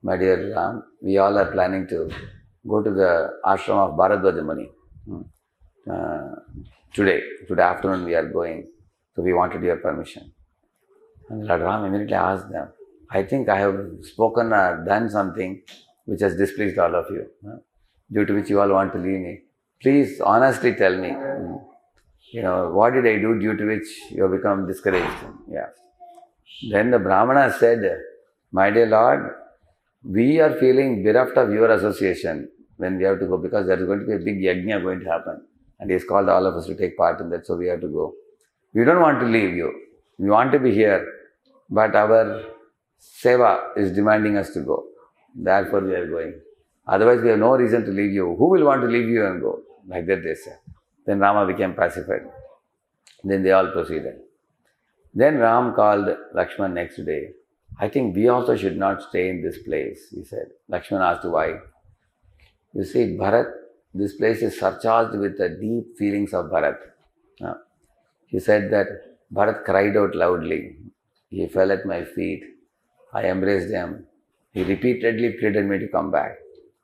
my dear Ram, we all are planning to go to the ashram of Bharadwaja Muni. Today afternoon we are going. So we wanted your permission. And Lord Ram immediately asked them, I think I have spoken or done something which has displeased all of you, due to which you all want to leave me. Please honestly tell me, what did I do due to which you have become discouraged? Yeah. Then the Brahmana said, my dear Lord, we are feeling bereft of your association when we have to go, because there is going to be a big yajna going to happen. And he has called all of us to take part in that, so we have to go. We don't want to leave you. We want to be here, but our seva is demanding us to go. Therefore we are going. Otherwise we have no reason to leave you. Who will want to leave you and go? Like that they said. Then Rama became pacified. Then they all proceeded. Then Ram called Lakshman next day. I think we also should not stay in this place, he said. Lakshman asked why. You see, Bharat, this place is surcharged with the deep feelings of Bharat. He said that Bharat cried out loudly. He fell at my feet. I embraced him. He repeatedly pleaded me to come back.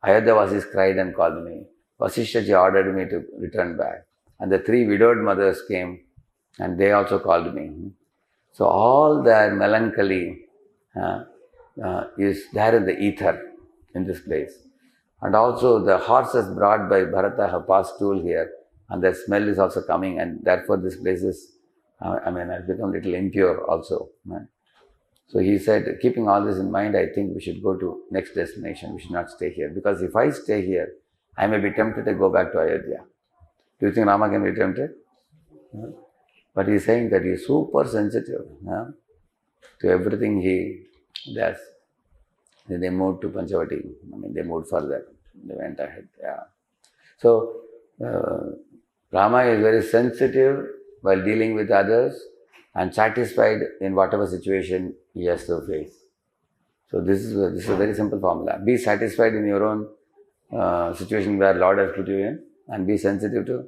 Ayodhyavasis cried and called me. Vasishthaji ordered me to return back. And the 3 widowed mothers came and they also called me. So all their melancholy is there in the ether in this place. And also the horses brought by Bharata have passed stool here, and the smell is also coming, and therefore this place is, has become a little impure also. So he said, keeping all this in mind, I think we should go to next destination. We should not stay here. Because if I stay here, I may be tempted to go back to Ayodhya. Do you think Rama can be tempted? But he's saying that he's super sensitive to everything he does. Then they moved to Panchavati. They moved further. They went ahead. So, Rama is very sensitive while dealing with others and satisfied in whatever situation he has to face. So this is a very simple formula. Be satisfied in your own situation where Lord has put you in, and be sensitive to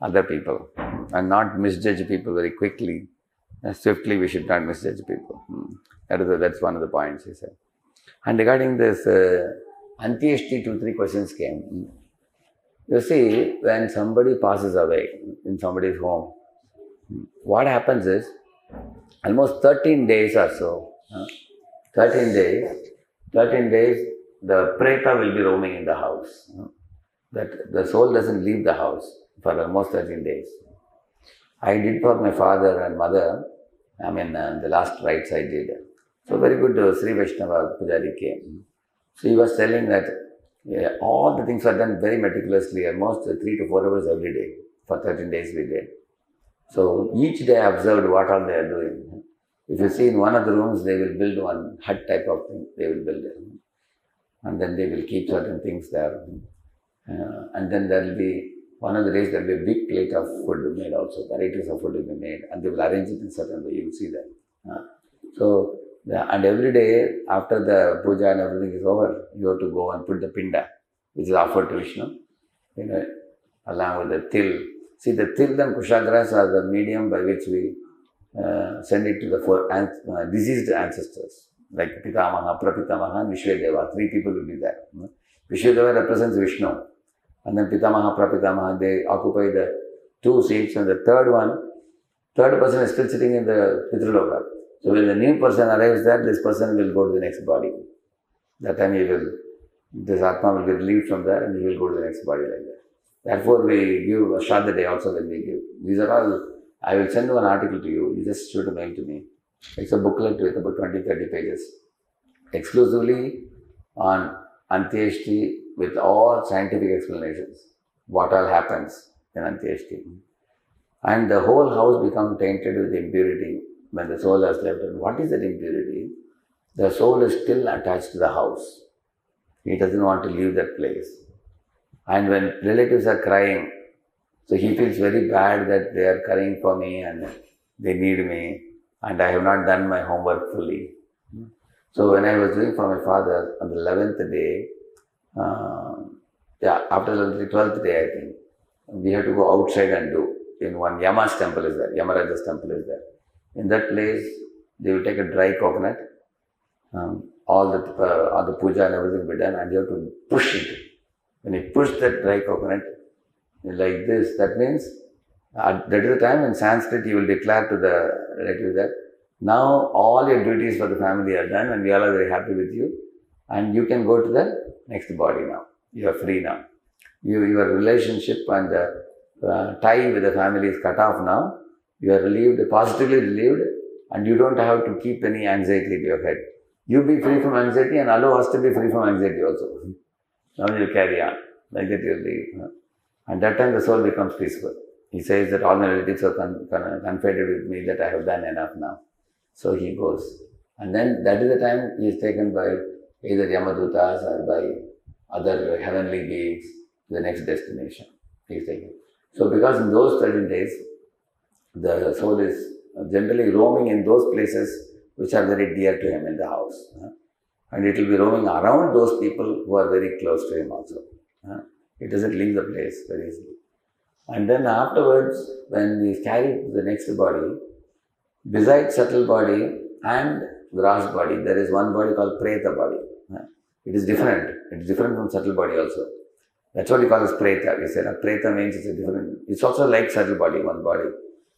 other people and not misjudge people very quickly. Swiftly we should not misjudge people. That's one of the points he said. And regarding this Antyeshti, 2-3 questions came. You see, when somebody passes away in somebody's home, what happens is, almost 13 days or so, 13 days, the preta will be roaming in the house. That the soul doesn't leave the house for almost 13 days. I did for my father and mother, the last rites I did. So very good Sri Vaishnava Pujari came. So he was telling that all the things are done very meticulously, almost 3 to 4 hours every day. For 13 days we did. So each day I observed what all they are doing. If you see in one of the rooms, they will build one hut type of thing, they will build it. And then they will keep certain things there. And then there will be, one of the days there will be a big plate of food made also, varieties of food will be made, and they will arrange it in certain way, you will see that. And every day after the puja and everything is over, you have to go and put the pinda, which is offered to Vishnu, along with the til. See, the til and kushagras are the medium by which we send it to the deceased ancestors, like Pitamaha, Prapitamaha, and Vishwadeva. 3 people will be there. Vishwadeva represents Vishnu, and then Pitamaha, Prapitamaha, they occupy the 2 seats, and the third person is still sitting in the Pitraloka. So when the new person arrives there, this person will go to the next body. That time this Atma will be relieved from there and he will go to the next body like that. Therefore we give a Shraddha day also when we give. These are all, I will send one article to you, you just shoot a mail to me. It's a booklet with about 20-30 pages. Exclusively on Antyeshti with all scientific explanations. What all happens in Antyeshti. And the whole house becomes tainted with impurity when the soul has left. And what is that impurity? The soul is still attached to the house. He doesn't want to leave that place. And when relatives are crying, so he feels very bad that they are crying for me and they need me and I have not done my homework fully. So when I was doing for my father on the 11th day, after the 12th day I think, we had to go outside and do. In one Yama's temple is there, Yamaraja's temple is there. In that place, they will take a dry coconut, all the puja and everything will be done, and you have to push it. When you push that dry coconut like this, that means that is the time in Sanskrit you will declare to the relative that now all your duties for the family are done and we all are very happy with you and you can go to the next body now. You are free now. Your relationship and tie with the family is cut off now. You are relieved, positively relieved, and you don't have to keep any anxiety in your head. You be free from anxiety and allow us to be free from anxiety also. Now you carry on. Like that you leave. And that time the soul becomes peaceful. He says that all my relatives are confided with me that I have done enough now. So he goes. And then that is the time he is taken by either Yamadutas or by other heavenly beings to the next destination. He is taken. So because in those 13 days, the soul is generally roaming in those places which are very dear to him in the house. And it will be roaming around those people who are very close to him also. It doesn't leave the place very easily. And then afterwards, when he is carried to the next body, besides subtle body and gross body, there is one body called Preta body. It is different. It is different from subtle body also. That's what we call as preta. We say that preta means it's a different. It's also like subtle body, one body.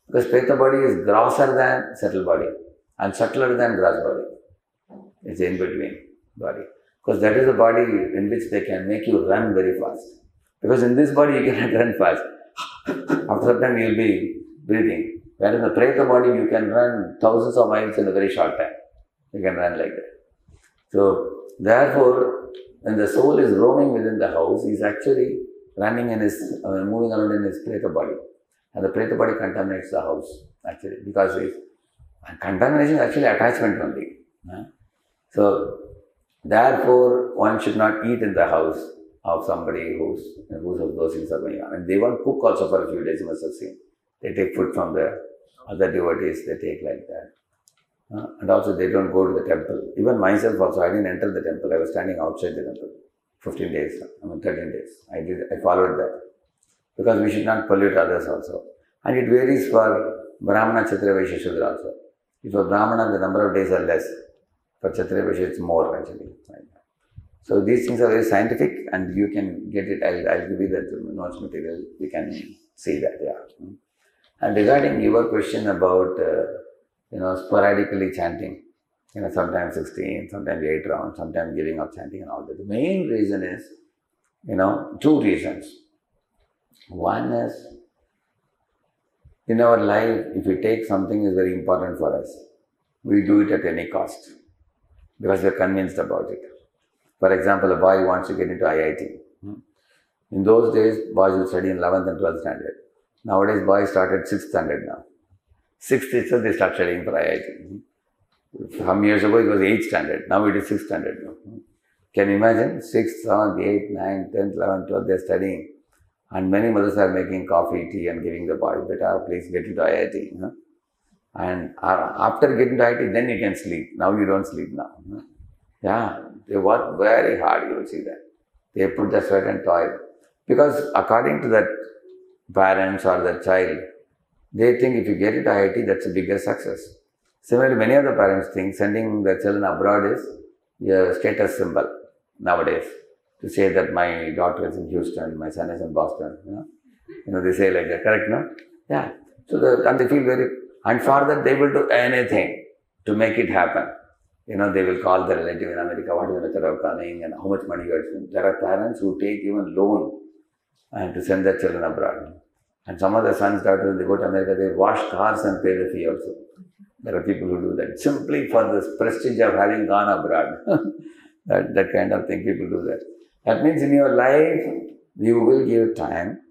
Because preta body is grosser than subtle body and subtler than gross body. It's in between body. Because that is the body in which they can make you run very fast. Because in this body you cannot run fast. After some time you will be breathing. Whereas in the preta body you can run thousands of miles in a very short time. You can run like that. So therefore, when the soul is roaming within the house, he is actually running in his, moving around in his preta body. And the preta body contaminates the house, actually, because contamination is actually attachment only. So, therefore, one should not eat in the house of somebody whose of those things are going on. And they won't cook also for a few days, you must have seen. They take food from the other devotees, they take like that. And also they don't go to the temple. Even myself also, I didn't enter the temple. I was standing outside the temple. 15 days, 13 days. I followed that. Because we should not pollute others also. And it varies for Brahmana, Kshatriya, Vaishya, Shudra also. If for Brahmana, the number of days are less. For Kshatriya, Vaishya, it's more actually. So these things are very scientific and you can get it. I'll give you the notes material. You can see that, yeah. And regarding your question about sporadically chanting, sometimes 16, sometimes 8 rounds, sometimes giving up chanting and all that. The main reason is, two reasons. One is, in our life, if we take something is very important for us, we do it at any cost because we are convinced about it. For example, a boy wants to get into IIT. In those days, boys will study in 11th and 12th standard. Nowadays, boys start at 6th standard now. 6th itself, they start studying for IIT. Some years ago, it was 8th standard. Now it is 6th standard. Can you imagine? 6th, 7th, 8th, 9th, 10th, 11th, 12th, they are studying. And many mothers are making coffee, tea and giving the boy, better, please get into IIT. And after getting to IIT, then you can sleep. Now you don't sleep now. Yeah, they work very hard, you will see that. They put the sweat and toil. Because according to that parents or the child, they think if you get into IIT, that's a bigger success. Similarly, many of the parents think sending their children abroad is a status symbol nowadays. To say that my daughter is in Houston, my son is in Boston. They say like that, correct, no? Yeah. So and they feel very, and for that they will do anything to make it happen. They will call the relative in America, what is the method of coming and how much money you are spending. There are parents who take even loan and to send their children abroad. And some of the sons, daughters, they go to America, they wash cars and pay the fee also. There are people who do that simply for the prestige of having gone abroad. that kind of thing, people do that. That means in your life, you will give time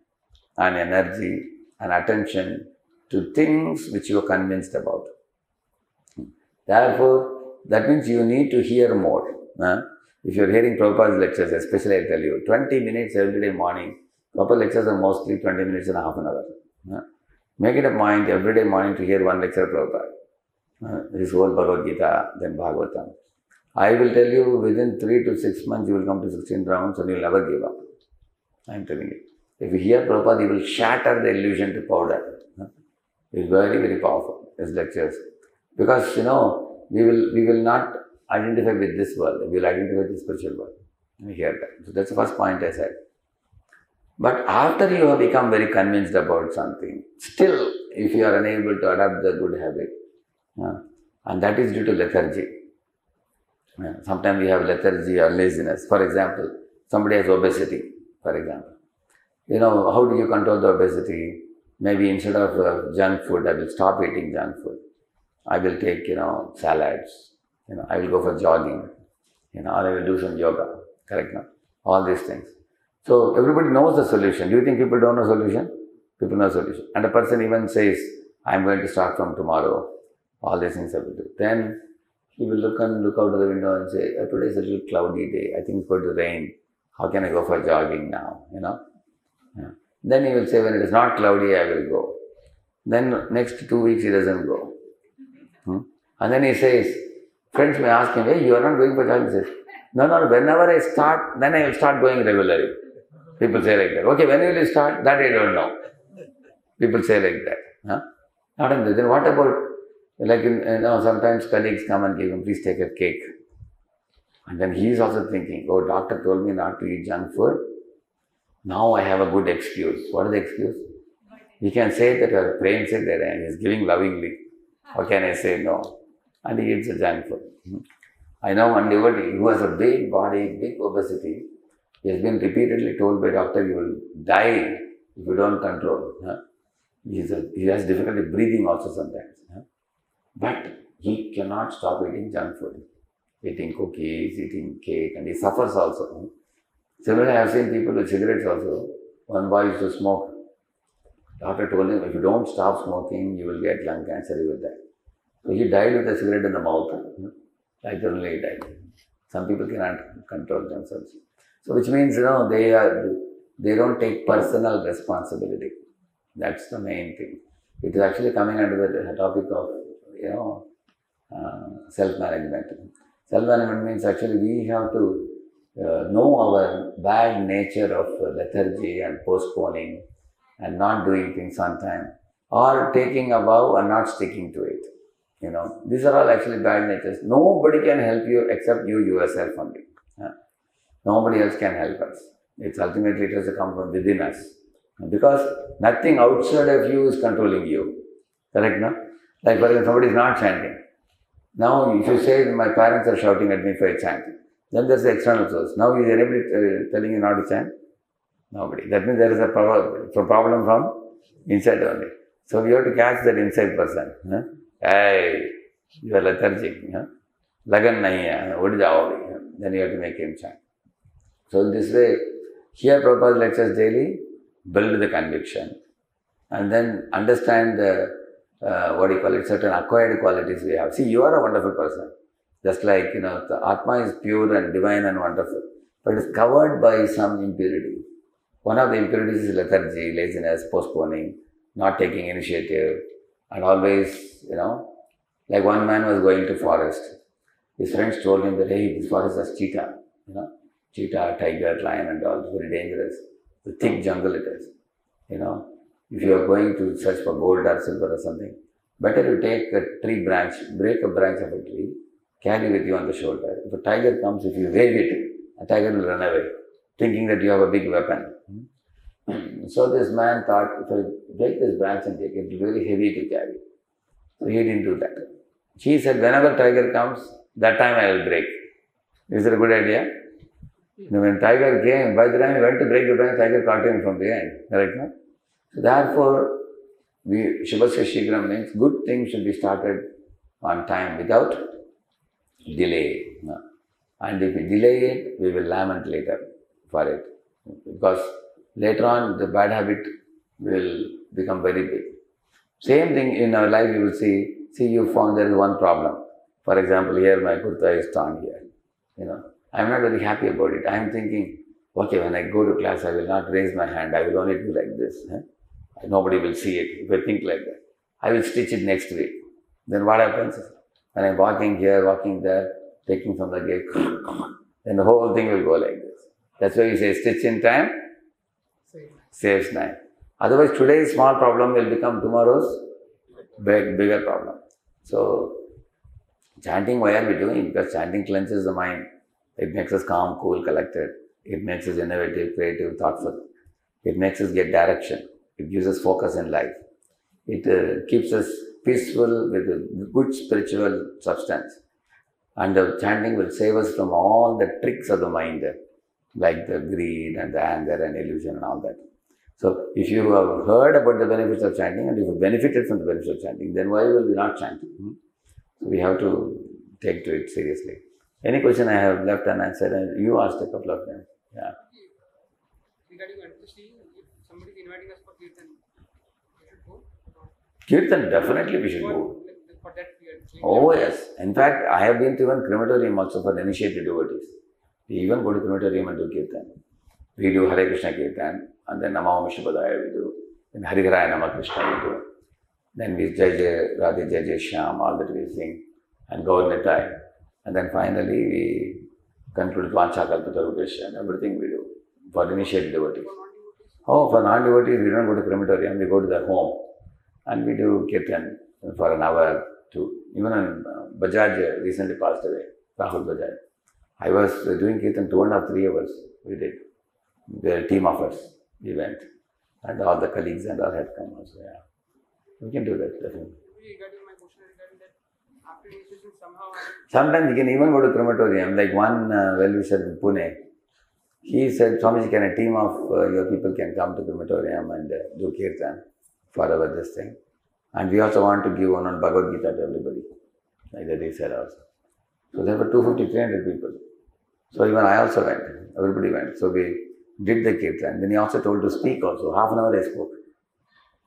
and energy and attention to things which you are convinced about. Therefore, that means you need to hear more. If you are hearing Prabhupada's lectures, especially I tell you, 20 minutes every day morning, Prabhupada lectures are mostly 20 minutes and half an hour. Make it a point every day morning to hear one lecture of Prabhupada. His whole Bhagavad Gita, then Bhagavatam. I will tell you, within 3 to 6 months, you will come to 16 rounds and you will never give up. I am telling you. If you hear Prabhupada, he will shatter the illusion to powder. He is very, very powerful, his lectures. Because, we will not identify with this world. We will identify with the spiritual world. You hear that. So that's the first point I said. But after you have become very convinced about something, still, if you are unable to adopt the good habit, and that is due to lethargy. Sometimes we have lethargy or laziness. For example, somebody has obesity, for example. How do you control the obesity? Maybe instead of junk food, I will stop eating junk food. I will take, salads. I will go for jogging. Or I will do some yoga. Correct, no? All these things. So everybody knows the solution. Do you think people don't know solution? People know solution. And a person even says, I am going to start from tomorrow. All these things I will do. Then he will look out of the window and say, today is a little cloudy day. I think it's going to rain. How can I go for jogging now? Yeah. Then he will say, when it is not cloudy, I will go. Then next 2 weeks he doesn't go. And then he says, friends may ask him, hey, you are not going for jogging. He says, no, whenever I start, then I will start going regularly. People say like that. Okay, when will you start? That I don't know. People say like that. Not only that. Then what about, like sometimes colleagues come and give him, please take a cake. And then he is also thinking, oh, doctor told me not to eat junk food. Now I have a good excuse. What is the excuse? He can say that your brain said that and he is giving lovingly. How can I say no? And he eats the junk food. I know one devotee who has a big body, big obesity. He has been repeatedly told by doctor, you will die if you don't control. He has difficulty breathing also sometimes. But he cannot stop eating junk food. Eating cookies, eating cake, and he suffers also. Similarly, I have seen people with cigarettes also. One boy used to smoke. Doctor told him, if you don't stop smoking, you will get lung cancer, you will die. So he died with a cigarette in the mouth. Like only he died. Some people cannot control themselves. So which means, they don't take personal responsibility. That's the main thing. It is actually coming under the topic of, self-management. Self-management means actually we have to know our bad nature of lethargy and postponing and not doing things on time, or taking a vow and not sticking to it. These are all actually bad natures. Nobody can help you except you yourself only. Nobody else can help us. It's ultimately, it has to come from within us. Because nothing outside of you is controlling you. Correct, no? Like for example, somebody is not chanting. Now, if you say, my parents are shouting at me if I chant, then there's the external source. Now, is anybody telling you not to chant? Nobody. That means there is a problem from inside only. So, we have to catch that inside person. Hey, you are lethargic. Lagan nahi hai, ud jaoge. Then you have to make him chant. So, in this way, hear Prabhupada's lectures daily, build the conviction, and then understand the certain acquired qualities we have. See, you are a wonderful person. Just like, the Atma is pure and divine and wonderful, but it is covered by some impurity. One of the impurities is lethargy, laziness, postponing, not taking initiative, and always, like one man was going to forest. His friends told him that, hey, this forest has cheetah, cheetah, tiger, lion and all, it's very dangerous. The thick jungle it is, If you are going to search for gold or silver or something, better you take a tree branch, break a branch of a tree, carry with you on the shoulder. If a tiger comes, if you wave it, a tiger will run away, thinking that you have a big weapon. So this man thought, if I break this branch and take it, it will be very heavy to carry. So he didn't do that. He said, whenever tiger comes, that time I will break. Is it a good idea? When tiger came, by the time he went to break the branch, tiger caught him from behind. Correct, no? So therefore, Shubhasya Shigram means good things should be started on time without delay. And if we delay it, we will lament later for it. Because later on, the bad habit will become very big. Same thing in our life, you will see you found there is one problem. For example, here my kurta is torn here. I am not very happy about it. I am thinking, okay, when I go to class, I will not raise my hand. I will only do like this. Nobody will see it if I think like that. I will stitch it next week. Then what happens? When I am walking here, walking there, taking from the gate, then the whole thing will go like this. That's why you say stitch in time, saves time. Otherwise, today's small problem will become tomorrow's bigger problem. So, chanting, why are we doing? Because chanting cleanses the mind. It makes us calm, cool, collected. It makes us innovative, creative, thoughtful. It makes us get direction. It gives us focus in life. It keeps us peaceful with a good spiritual substance. And the chanting will save us from all the tricks of the mind, like the greed and the anger and illusion and all that. So, if you have heard about the benefits of chanting and if you benefited from the benefits of chanting, then why will we not chant? So, we have to take to it seriously. Any question I have left unanswered, and you asked a couple of them. Yeah. Regarding advocacy, if somebody is inviting us for Kirtan, we should go? Kirtan, definitely we should go. For that we are doing. Oh yes. In fact, I have been to even crematorium also for initiated devotees. We even go to crematorium and do Kirtan. We do Hare Krishna Kirtan, and then Namah Vishnupadaya we do. Then Hariharaya Namah Krishna we do. Then we Jai Radheshyam, all that we sing, and go in the time. And then finally we conclude Vancha Kalpatarudesh and everything we do for initiated devotees. Oh, for non-devotees, we don't go to crematorium, we go to their home and we do Kirtan for an hour too. Even Bajaj recently passed away, Rahul Bajaj. I was doing Kirtan 2.5, 3 hours. We did. The team of us, we went. And all the colleagues and all had come also, yeah. We can do that, definitely. Regarding my question regarding that, after initiation somehow Sometimes you can even go to crematorium, like one well-wisher in Pune. He said, Swamiji, can a team of your people can come to crematorium and do Kirtan for our this thing. And we also want to give one on Bhagavad Gita to everybody. Like that he said also. So there were 250, 300 people. So even I also went. Everybody went. So we did the Kirtan. Then he also told to speak also. Half an hour I spoke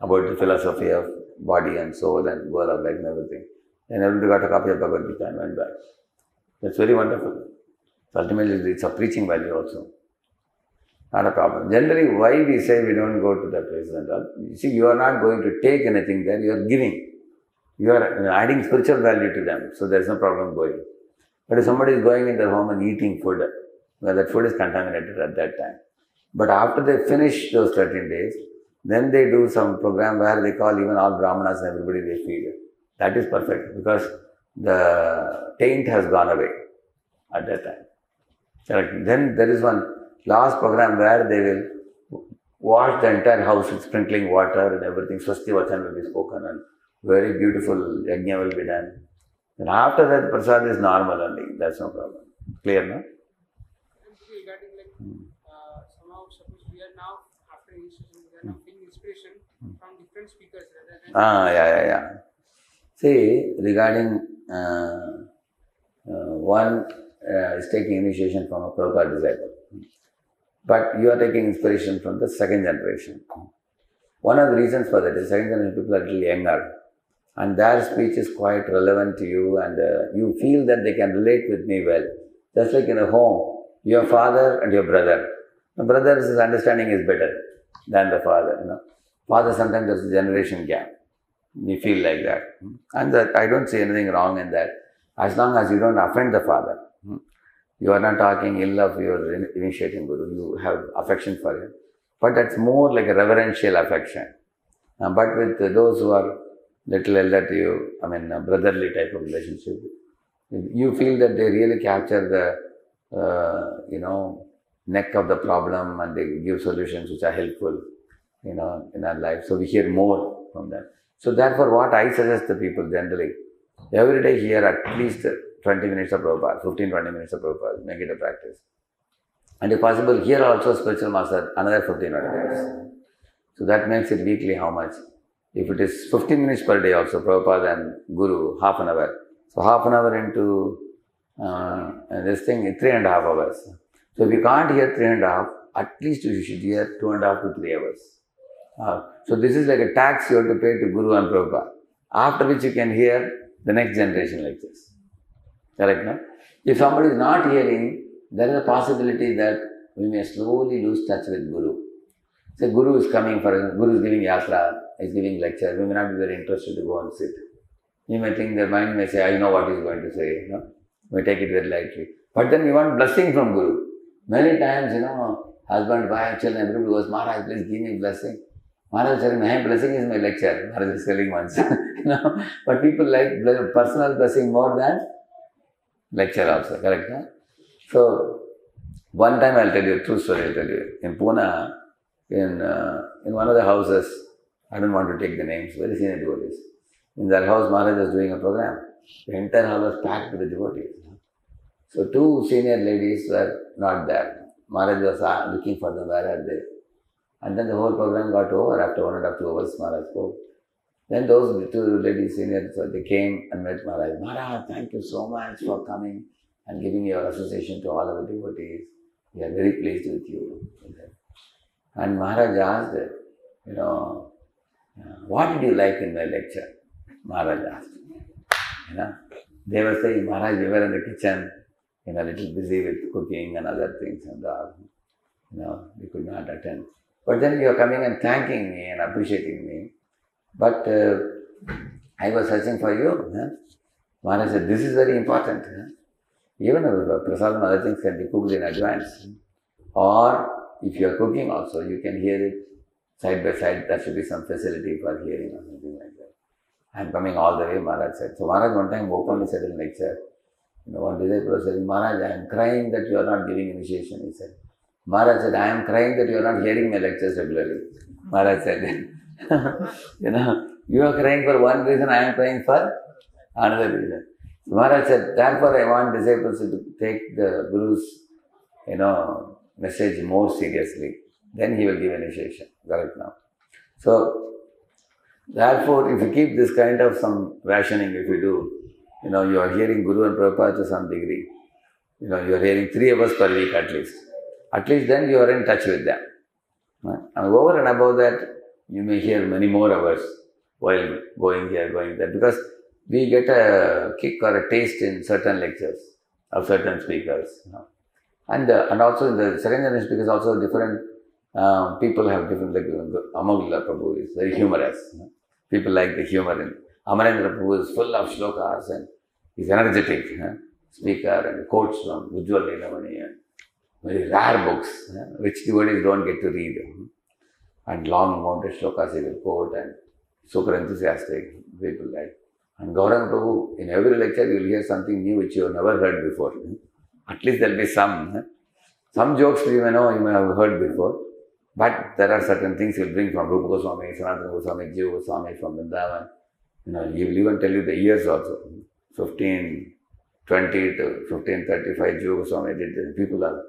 about the philosophy of body and soul and goal of life and everything. Then everybody got a copy of Bhagavad Gita and went back. That's very wonderful. So ultimately it's a preaching value also. Not a problem. Generally, why we say we don't go to that place and all? You see, you are not going to take anything there, you are giving. You are adding spiritual value to them, so there is no problem going. But if somebody is going in their home and eating food, well, that food is contaminated at that time. But after they finish those 13 days, then they do some program where they call even all Brahmanas and everybody they feed. That is perfect because the taint has gone away at that time. Correct. Then there is one last program where they will wash the entire house with sprinkling water and everything. Swasti Vachan will be spoken and very beautiful yajna will be done. And after that, prasad is normal only. That's no problem. Clear, no? regarding like somehow suppose we are now after initiation we are now feeling inspiration from different speakers rather than Yeah. See, regarding one is taking initiation from a Prabhupada disciple. But you are taking inspiration from the second generation. One of the reasons for that is second generation people are a little younger and their speech is quite relevant to you and you feel that they can relate with me well. Just like in a home, your father and your brother. The brother's understanding is better than the father. Father, sometimes there's a generation gap. You feel like that. And that I don't see anything wrong in that. As long as you don't offend the father. You are not talking ill of your initiating guru. You have affection for him. But that's more like a reverential affection. But with those who are little elder to you, a brotherly type of relationship, you feel that they really capture the, neck of the problem and they give solutions which are helpful, in our life. So we hear more from them. So therefore, what I suggest to people generally, every day hear at least 20 minutes of Prabhupada, 15-20 minutes of Prabhupada, make it a practice. And if possible, here also spiritual master, another 15-20 minutes. So that makes it weekly how much? If it is 15 minutes per day also, Prabhupada and Guru, half an hour. So half an hour into this thing, 3.5 hours. So if you can't hear 3.5, at least you should hear 2.5 to 3 hours. So this is like a tax you have to pay to Guru and Prabhupada. After which you can hear the next generation lectures. Correct, no? If somebody is not hearing, there is a possibility that we may slowly lose touch with Guru. So Guru is coming Guru is giving yatra, is giving lecture, we may not be very interested to go and sit. You may think their mind may say, I know what he is going to say, we take it very lightly. But then we want blessing from Guru. Many times, husband, wife, children, everybody goes, Maharaj, please give me blessing. Maharaj is telling, my blessing is my lecture. Maharaj is telling once. But people like personal blessing more than lecture also, correct? No? So, one time I'll tell you a true story, In Pune, in one of the houses, I don't want to take the names, very senior devotees. In that house, Maharaj was doing a program. The entire house was packed with the devotees. So, 2 senior ladies were not there. Maharaj was looking for them, where are they? And then the whole program got over. After 1.5 to 2 hours, Maharaj spoke. Then those 2 ladies, seniors, they came and met Maharaj. Maharaj, thank you so much for coming and giving your association to all our devotees. We are very pleased with you. And Maharaj asked, what did you like in my lecture? Maharaj asked. They were saying, Maharaj, we were in the kitchen, a little busy with cooking and other things and all. We could not attend. But then you are coming and thanking me and appreciating me. But I was searching for you. Maharaj said, this is very important. Even prasad and other things can be cooked in advance. Or if you are cooking also, you can hear it side by side. There should be some facility for hearing or something like that. I am coming all the way, Maharaj said. So Maharaj one time openly said in lecture, One disciple was saying, Maharaj, I am crying that you are not giving initiation, he said. Maharaj said, I am crying that you are not hearing my lectures regularly. Maharaj said, you are crying for one reason, I am crying for another reason. So Maharaj said, therefore I want disciples to take the Guru's, message more seriously. Then he will give initiation, correct now. So, therefore, if you keep this kind of some rationing, if you do, you are hearing Guru and Prabhupada to some degree. You are hearing 3 hours per week at least. At least then you are in touch with them. And over and above that, you may hear many more hours while going here, going there. Because we get a kick or a taste in certain lectures of certain speakers. And also in the second generation speakers also different people have different, like Amagla Prabhu is very humorous. People like the humor in Amarendra Prabhu is full of shlokas and he's energetic speaker and quotes from Ujjwal Leelamani and very rare books which devotees don't get to read. And long mounted shlokas he will quote and super enthusiastic people like. And Gauranga Prabhu, in every lecture you will hear something new which you have never heard before. At least there will be some. Some jokes you may know, you may have heard before. But there are certain things he will bring from Rupa Goswami, Sanatana Goswami, Jiva Goswami from Vrindavan. He will even tell you the years also. 1520 to 1535, Jiva Goswami did this. People are,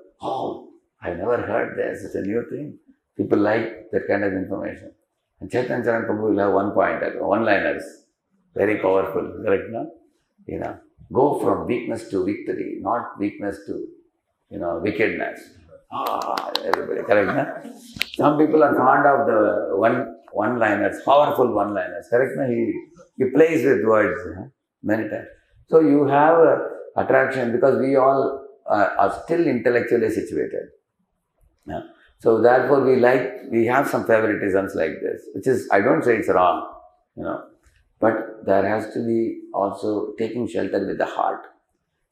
I never heard this, it's a new thing. People like that kind of information. And Chaitanya Charan Prabhu will have one-liners, very powerful, correct, no? Go from weakness to victory, not weakness to, wickedness. Everybody, correct, no? Some people are fond of the one-liners, powerful one-liners, correct, no? He plays with words many times. So you have attraction because we all are still intellectually situated. So therefore we have some favoritisms like this, which is, I don't say it's wrong, but there has to be also taking shelter with the heart.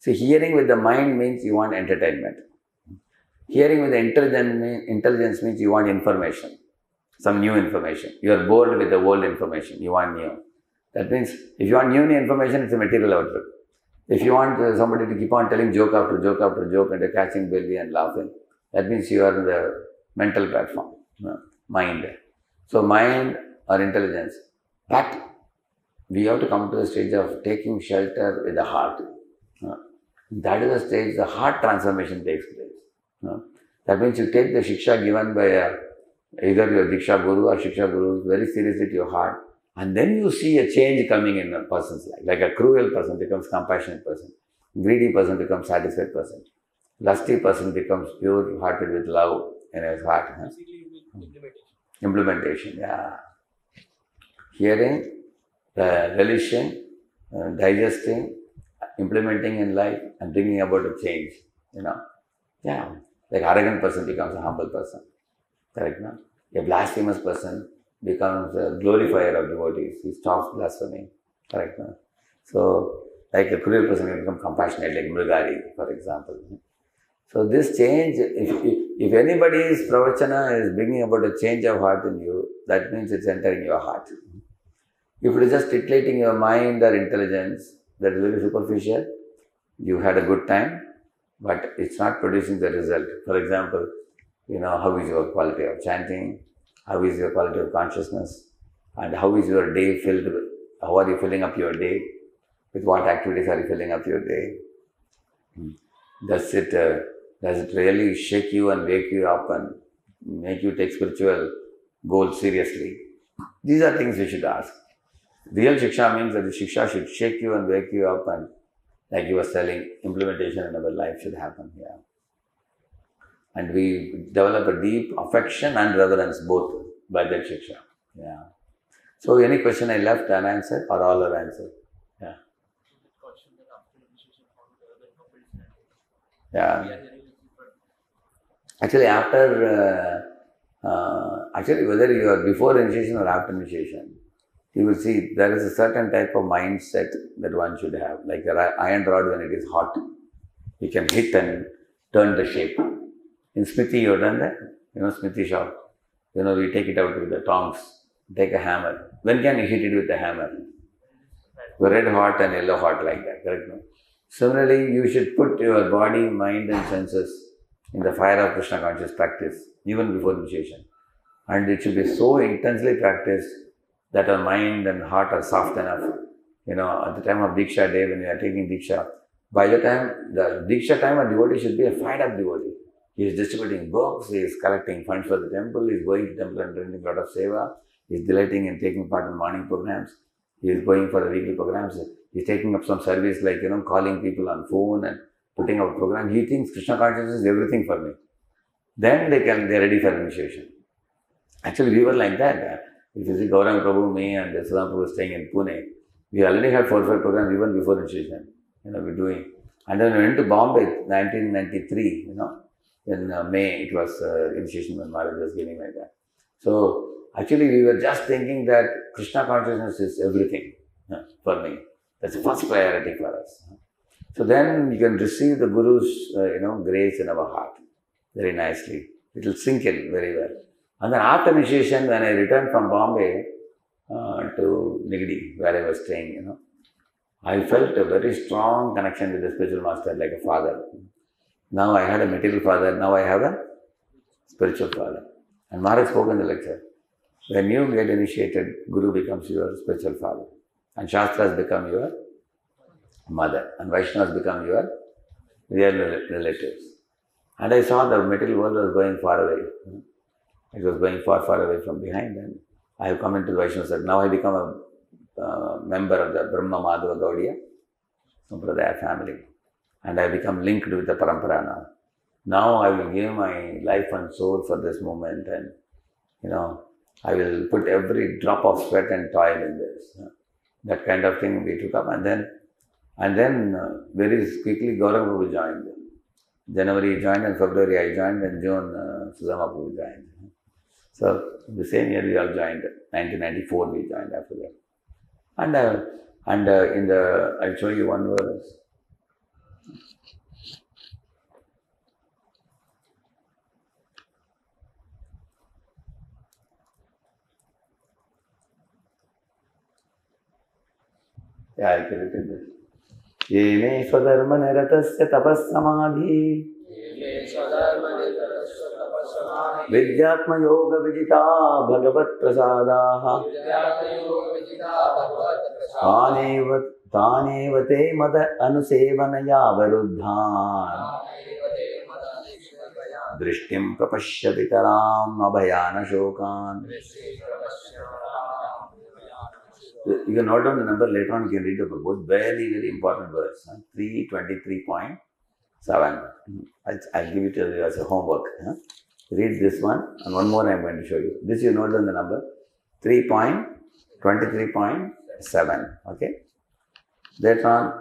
See, hearing with the mind means you want entertainment. Hearing with the intelligence means you want information, some new information. You are bored with the old information, you want new. That means if you want new information, it's a material outlook. If you want somebody to keep on telling joke after joke after joke and catching belly and laughing, that means you are in the mental platform, mind. So mind or intelligence. But we have to come to the stage of taking shelter with the heart. That is the stage the heart transformation takes place. That means you take the shiksha given by either your Diksha Guru or Shiksha Guru very seriously to your heart, and then you see a change coming in a person's life. Like a cruel person becomes compassionate person, greedy person becomes satisfied person, lusty person becomes pure-hearted with love in his heart. Implementation, yeah. Hearing, relishing, digesting, implementing in life and bringing about a change, Yeah, like arrogant person becomes a humble person, correct, no? A blasphemous person becomes a glorifier of devotees. He stops blaspheming, correct, no? So, like a cruel person will become compassionate, like Mrigari, for example. So this change, if anybody's pravachana is bringing about a change of heart in you, that means it's entering your heart. If it is just titillating your mind or intelligence, that is very superficial, you had a good time, but it's not producing the result. For example, how is your quality of chanting? How is your quality of consciousness? And how is your day filled with? How are you filling up your day? With what activities are you filling up your day? Does it really shake you and wake you up and make you take spiritual goals seriously? These are things we should ask. Real shiksha means that the shiksha should shake you and wake you up, and like you were telling, implementation in our life should happen here. And we develop a deep affection and reverence both by that shiksha. Yeah. So any question I left unanswered or all are answered? Yeah. Yeah. Actually, whether you are before initiation or after initiation, you will see there is a certain type of mindset that one should have. Like an iron rod when it is hot, you can hit and turn the shape. In Smithy, you have done that? Smithy shop. We take it out with the tongs, take a hammer. When can you hit it with the hammer? Red hot and yellow hot like that, correct? No? Similarly, you should put your body, mind and senses in the fire of Krishna conscious practice, even before initiation. And it should be so intensely practiced that our mind and heart are soft enough. At the time of Diksha day, when you are taking Diksha, by the time, the Diksha time, a devotee should be a fired up devotee. He is distributing books, he is collecting funds for the temple, he is going to temple and doing a lot of seva, he is delighting in taking part in morning programs, he is going for the weekly programs, he is taking up some service like, calling people on phone and putting up a program. He thinks Krishna consciousness is everything for me. Then they are ready for initiation. Actually, we were like that. If you see Gaurang Prabhu, me and Sudham Prabhu staying in Pune, we already had 4 or 5 programs even before initiation. We're doing. And then we went to Bombay, 1993, in May, it was initiation when Maharaj was giving like that. So, actually, we were just thinking that Krishna consciousness is everything for me. That's the first priority for us. So then you can receive the Guru's, grace in our heart very nicely. It will sink in very well. And then after initiation, when I returned from Bombay to Nigdi, where I was staying, I felt a very strong connection with the spiritual master, like a father. Now I had a material father, now I have a spiritual father. And Maharaj spoke in the lecture. When you get initiated, Guru becomes your spiritual father. And Shastras become your mother. And Vaishnavas become your real relatives. And I saw the material world was going far away. It was going far, far away from behind. And I have come into the Vaishnava circle. Now I become a member of the Brahma Madhava Gaudiya Sampradaya family. And I become linked with the Parampara now. Now I will give my life and soul for this moment, and I will put every drop of sweat and toil in this. That kind of thing we took up, and then very quickly Gaurang Prabhu joined. January he joined, and February I joined, and June Sudama Prabhu joined. So the same year we all joined. 1994 we joined after that. And I'll show you one verse. Yeah, I can repeat this. Yene swadharma niratasya tapassamadhi vidyatma yoga vijita bhagavat prasadaha तानेव ते मद अनुसेवनया वरुद्धान् दृष्टिं प्रपश्य पितराम् अभयान शोकान्. You can note down the number later on, you can read the book. Very, very important verse. 323.7. I'll give it to you as a homework. Read this one, and one more I'm going to show you. This you note down the number. 3.23.7. Okay? Later on,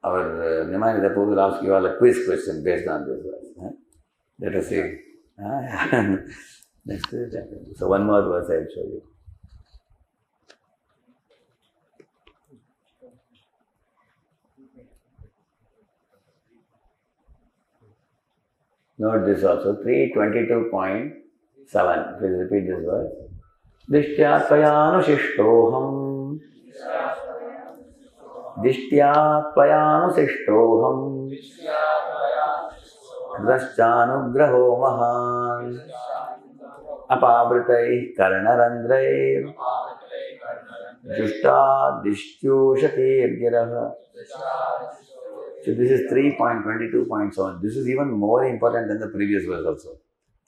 our Nimayana Prabhu will ask you all a quiz question based on this verse. Let us see. Next to it. So one more verse I will show you. Note this also, 322.7. Please repeat this verse. Dishtya tvayanusishtoham. Dishtya tvayanusishtoham. Drashchanugraho mahan. Apavritai karnarandrai. Jushta dishtyushatir giraha. So this is 3.22.7. This is even more important than the previous verse also.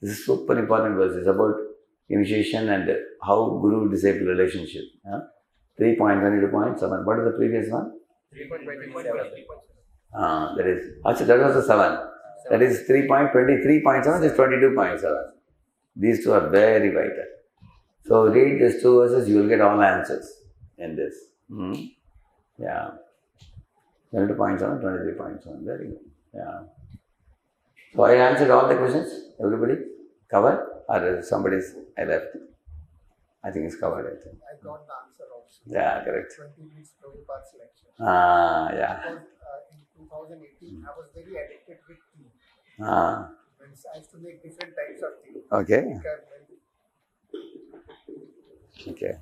This is super important verse. It's about initiation and how guru-disciple relationship. 3.22.7. What is the previous one? 3.27. That is, actually that was the 7. That is 3.23.7. This is 22.7. These two are very vital. So read these two verses, you will get all answers in this. Yeah. 22.7, 23.7. Very good. Yeah. So I answered all the questions. Everybody covered? Or somebody's I left? I think it's covered. I think. I got the answer also. Yeah, correct. 20 weeks Prabhupada's lecture. Yeah. Because in 2018, I was very addicted with tea. Means I used to make different types of tea. Okay. Liquor, Okay.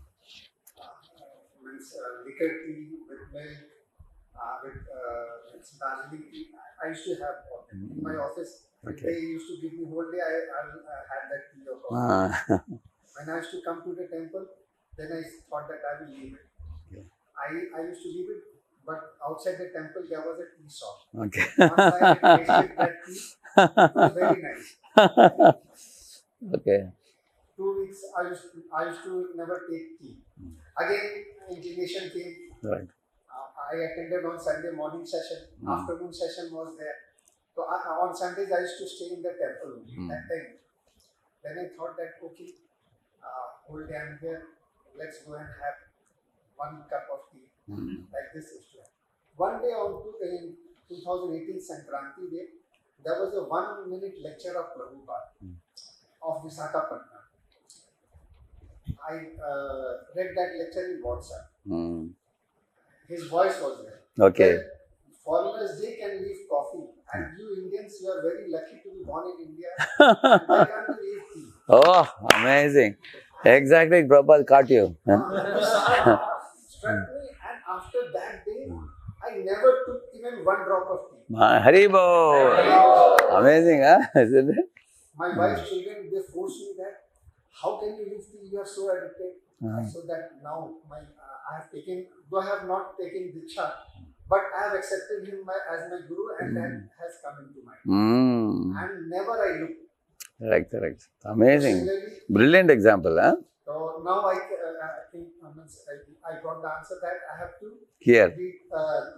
means liquor tea with milk, with Darjeeling tea. I used to have in my office. Okay. They used to give me whole day. I had that tea or coffee. When I used to come to the temple, then I thought that I will leave it. Okay. I used to leave it, but outside the temple there was a tea shop. Okay. Once I had tasted that tea, it was very nice. Okay. 2 weeks I used to never take tea. Again, inclination came. Right. I attended on Sunday morning session. Afternoon session was there. So on Sundays I used to stay in the temple only that time. Then I thought that okay, whole day I'm here. Let's go and have 1 cup of tea like this used to have. One day in 2018 Sankranti Day, there was a 1-minute lecture of Prabhupada of Visakhapatnam. I read that lecture in WhatsApp. His voice was there. Okay. Well, foreigners, they can leave coffee, and you Indians, you are very lucky to be born in India. They can't leave tea. Oh, amazing. Exactly, Prabhupada caught you. Struck me, and after that day, I never took even 1 drop of tea. Haribo! Amazing, huh? Isn't it? My wife's children, they forced me that. How can you leave tea? You are so addicted. So that now I have taken, though I have not taken Diksha, but I have accepted him as my guru, and that has come into my mind. And never I look. Correct. Amazing. Similarly, Brilliant example, huh? so now I think I got the answer that I have to Here.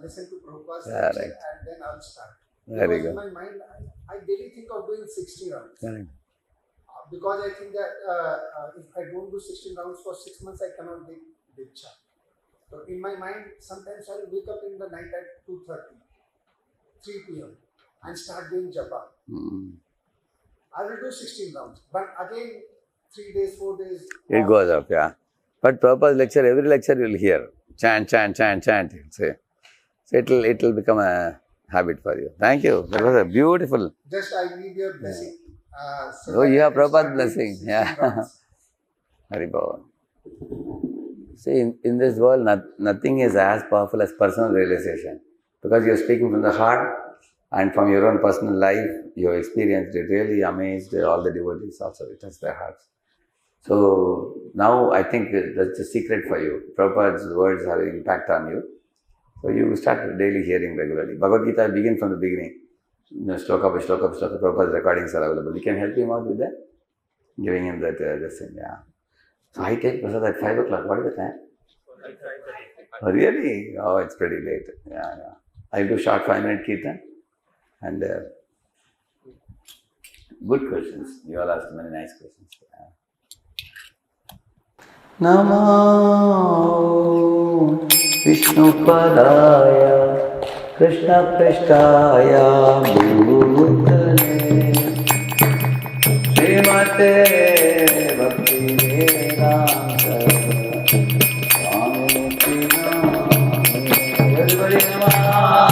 listen to Prabhupada's Correct. lecture, and then I'll start. Very Because good. in my mind, I daily think of doing 60 rounds. Correct. Because I think that if I don't do 16 rounds for 6 months, I cannot take Diksha. So in my mind, sometimes I will wake up in the night at 2:30, 3 p.m. and start doing japa. I will do 16 rounds. But again, 3 days, 4 days. It goes up, yeah. But Prabhupada's lecture, every lecture you will hear. Chant, he'll say. So it will become a habit for you. Thank you. That was a beautiful. Just I need your blessing. Oh, you have Prabhupada's start doing blessing. 16 Yeah. rounds. Haribo. See, in this world, nothing is as powerful as personal realization. Because you're speaking from the heart and from your own personal life, you have experienced it, really amazed all the devotees also. It touched their hearts. So now I think that's the secret for you. Prabhupada's words have an impact on you. So you start daily hearing regularly. Bhagavad Gita, begin from the beginning. Shloka by shloka, Prabhupada's recordings are available. You can help him out with that? Giving him that thing, yeah. So I take prasad at 5 o'clock. What is the time? Oh, really? Oh, it's pretty late. Yeah. I'll do short 5-minute kirtan. And good questions. You all asked many nice questions. Namo Vishnu Padaya Krishna Prasthaya Bhutale Srimate Bhakti Vedanta Swami Krishna. Everybody Namo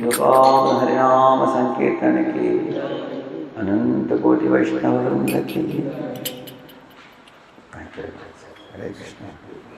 Gopal हरिनाम संकीर्तन की, अनंत कोटि वैष्णव वृंद की। Hare Krishna.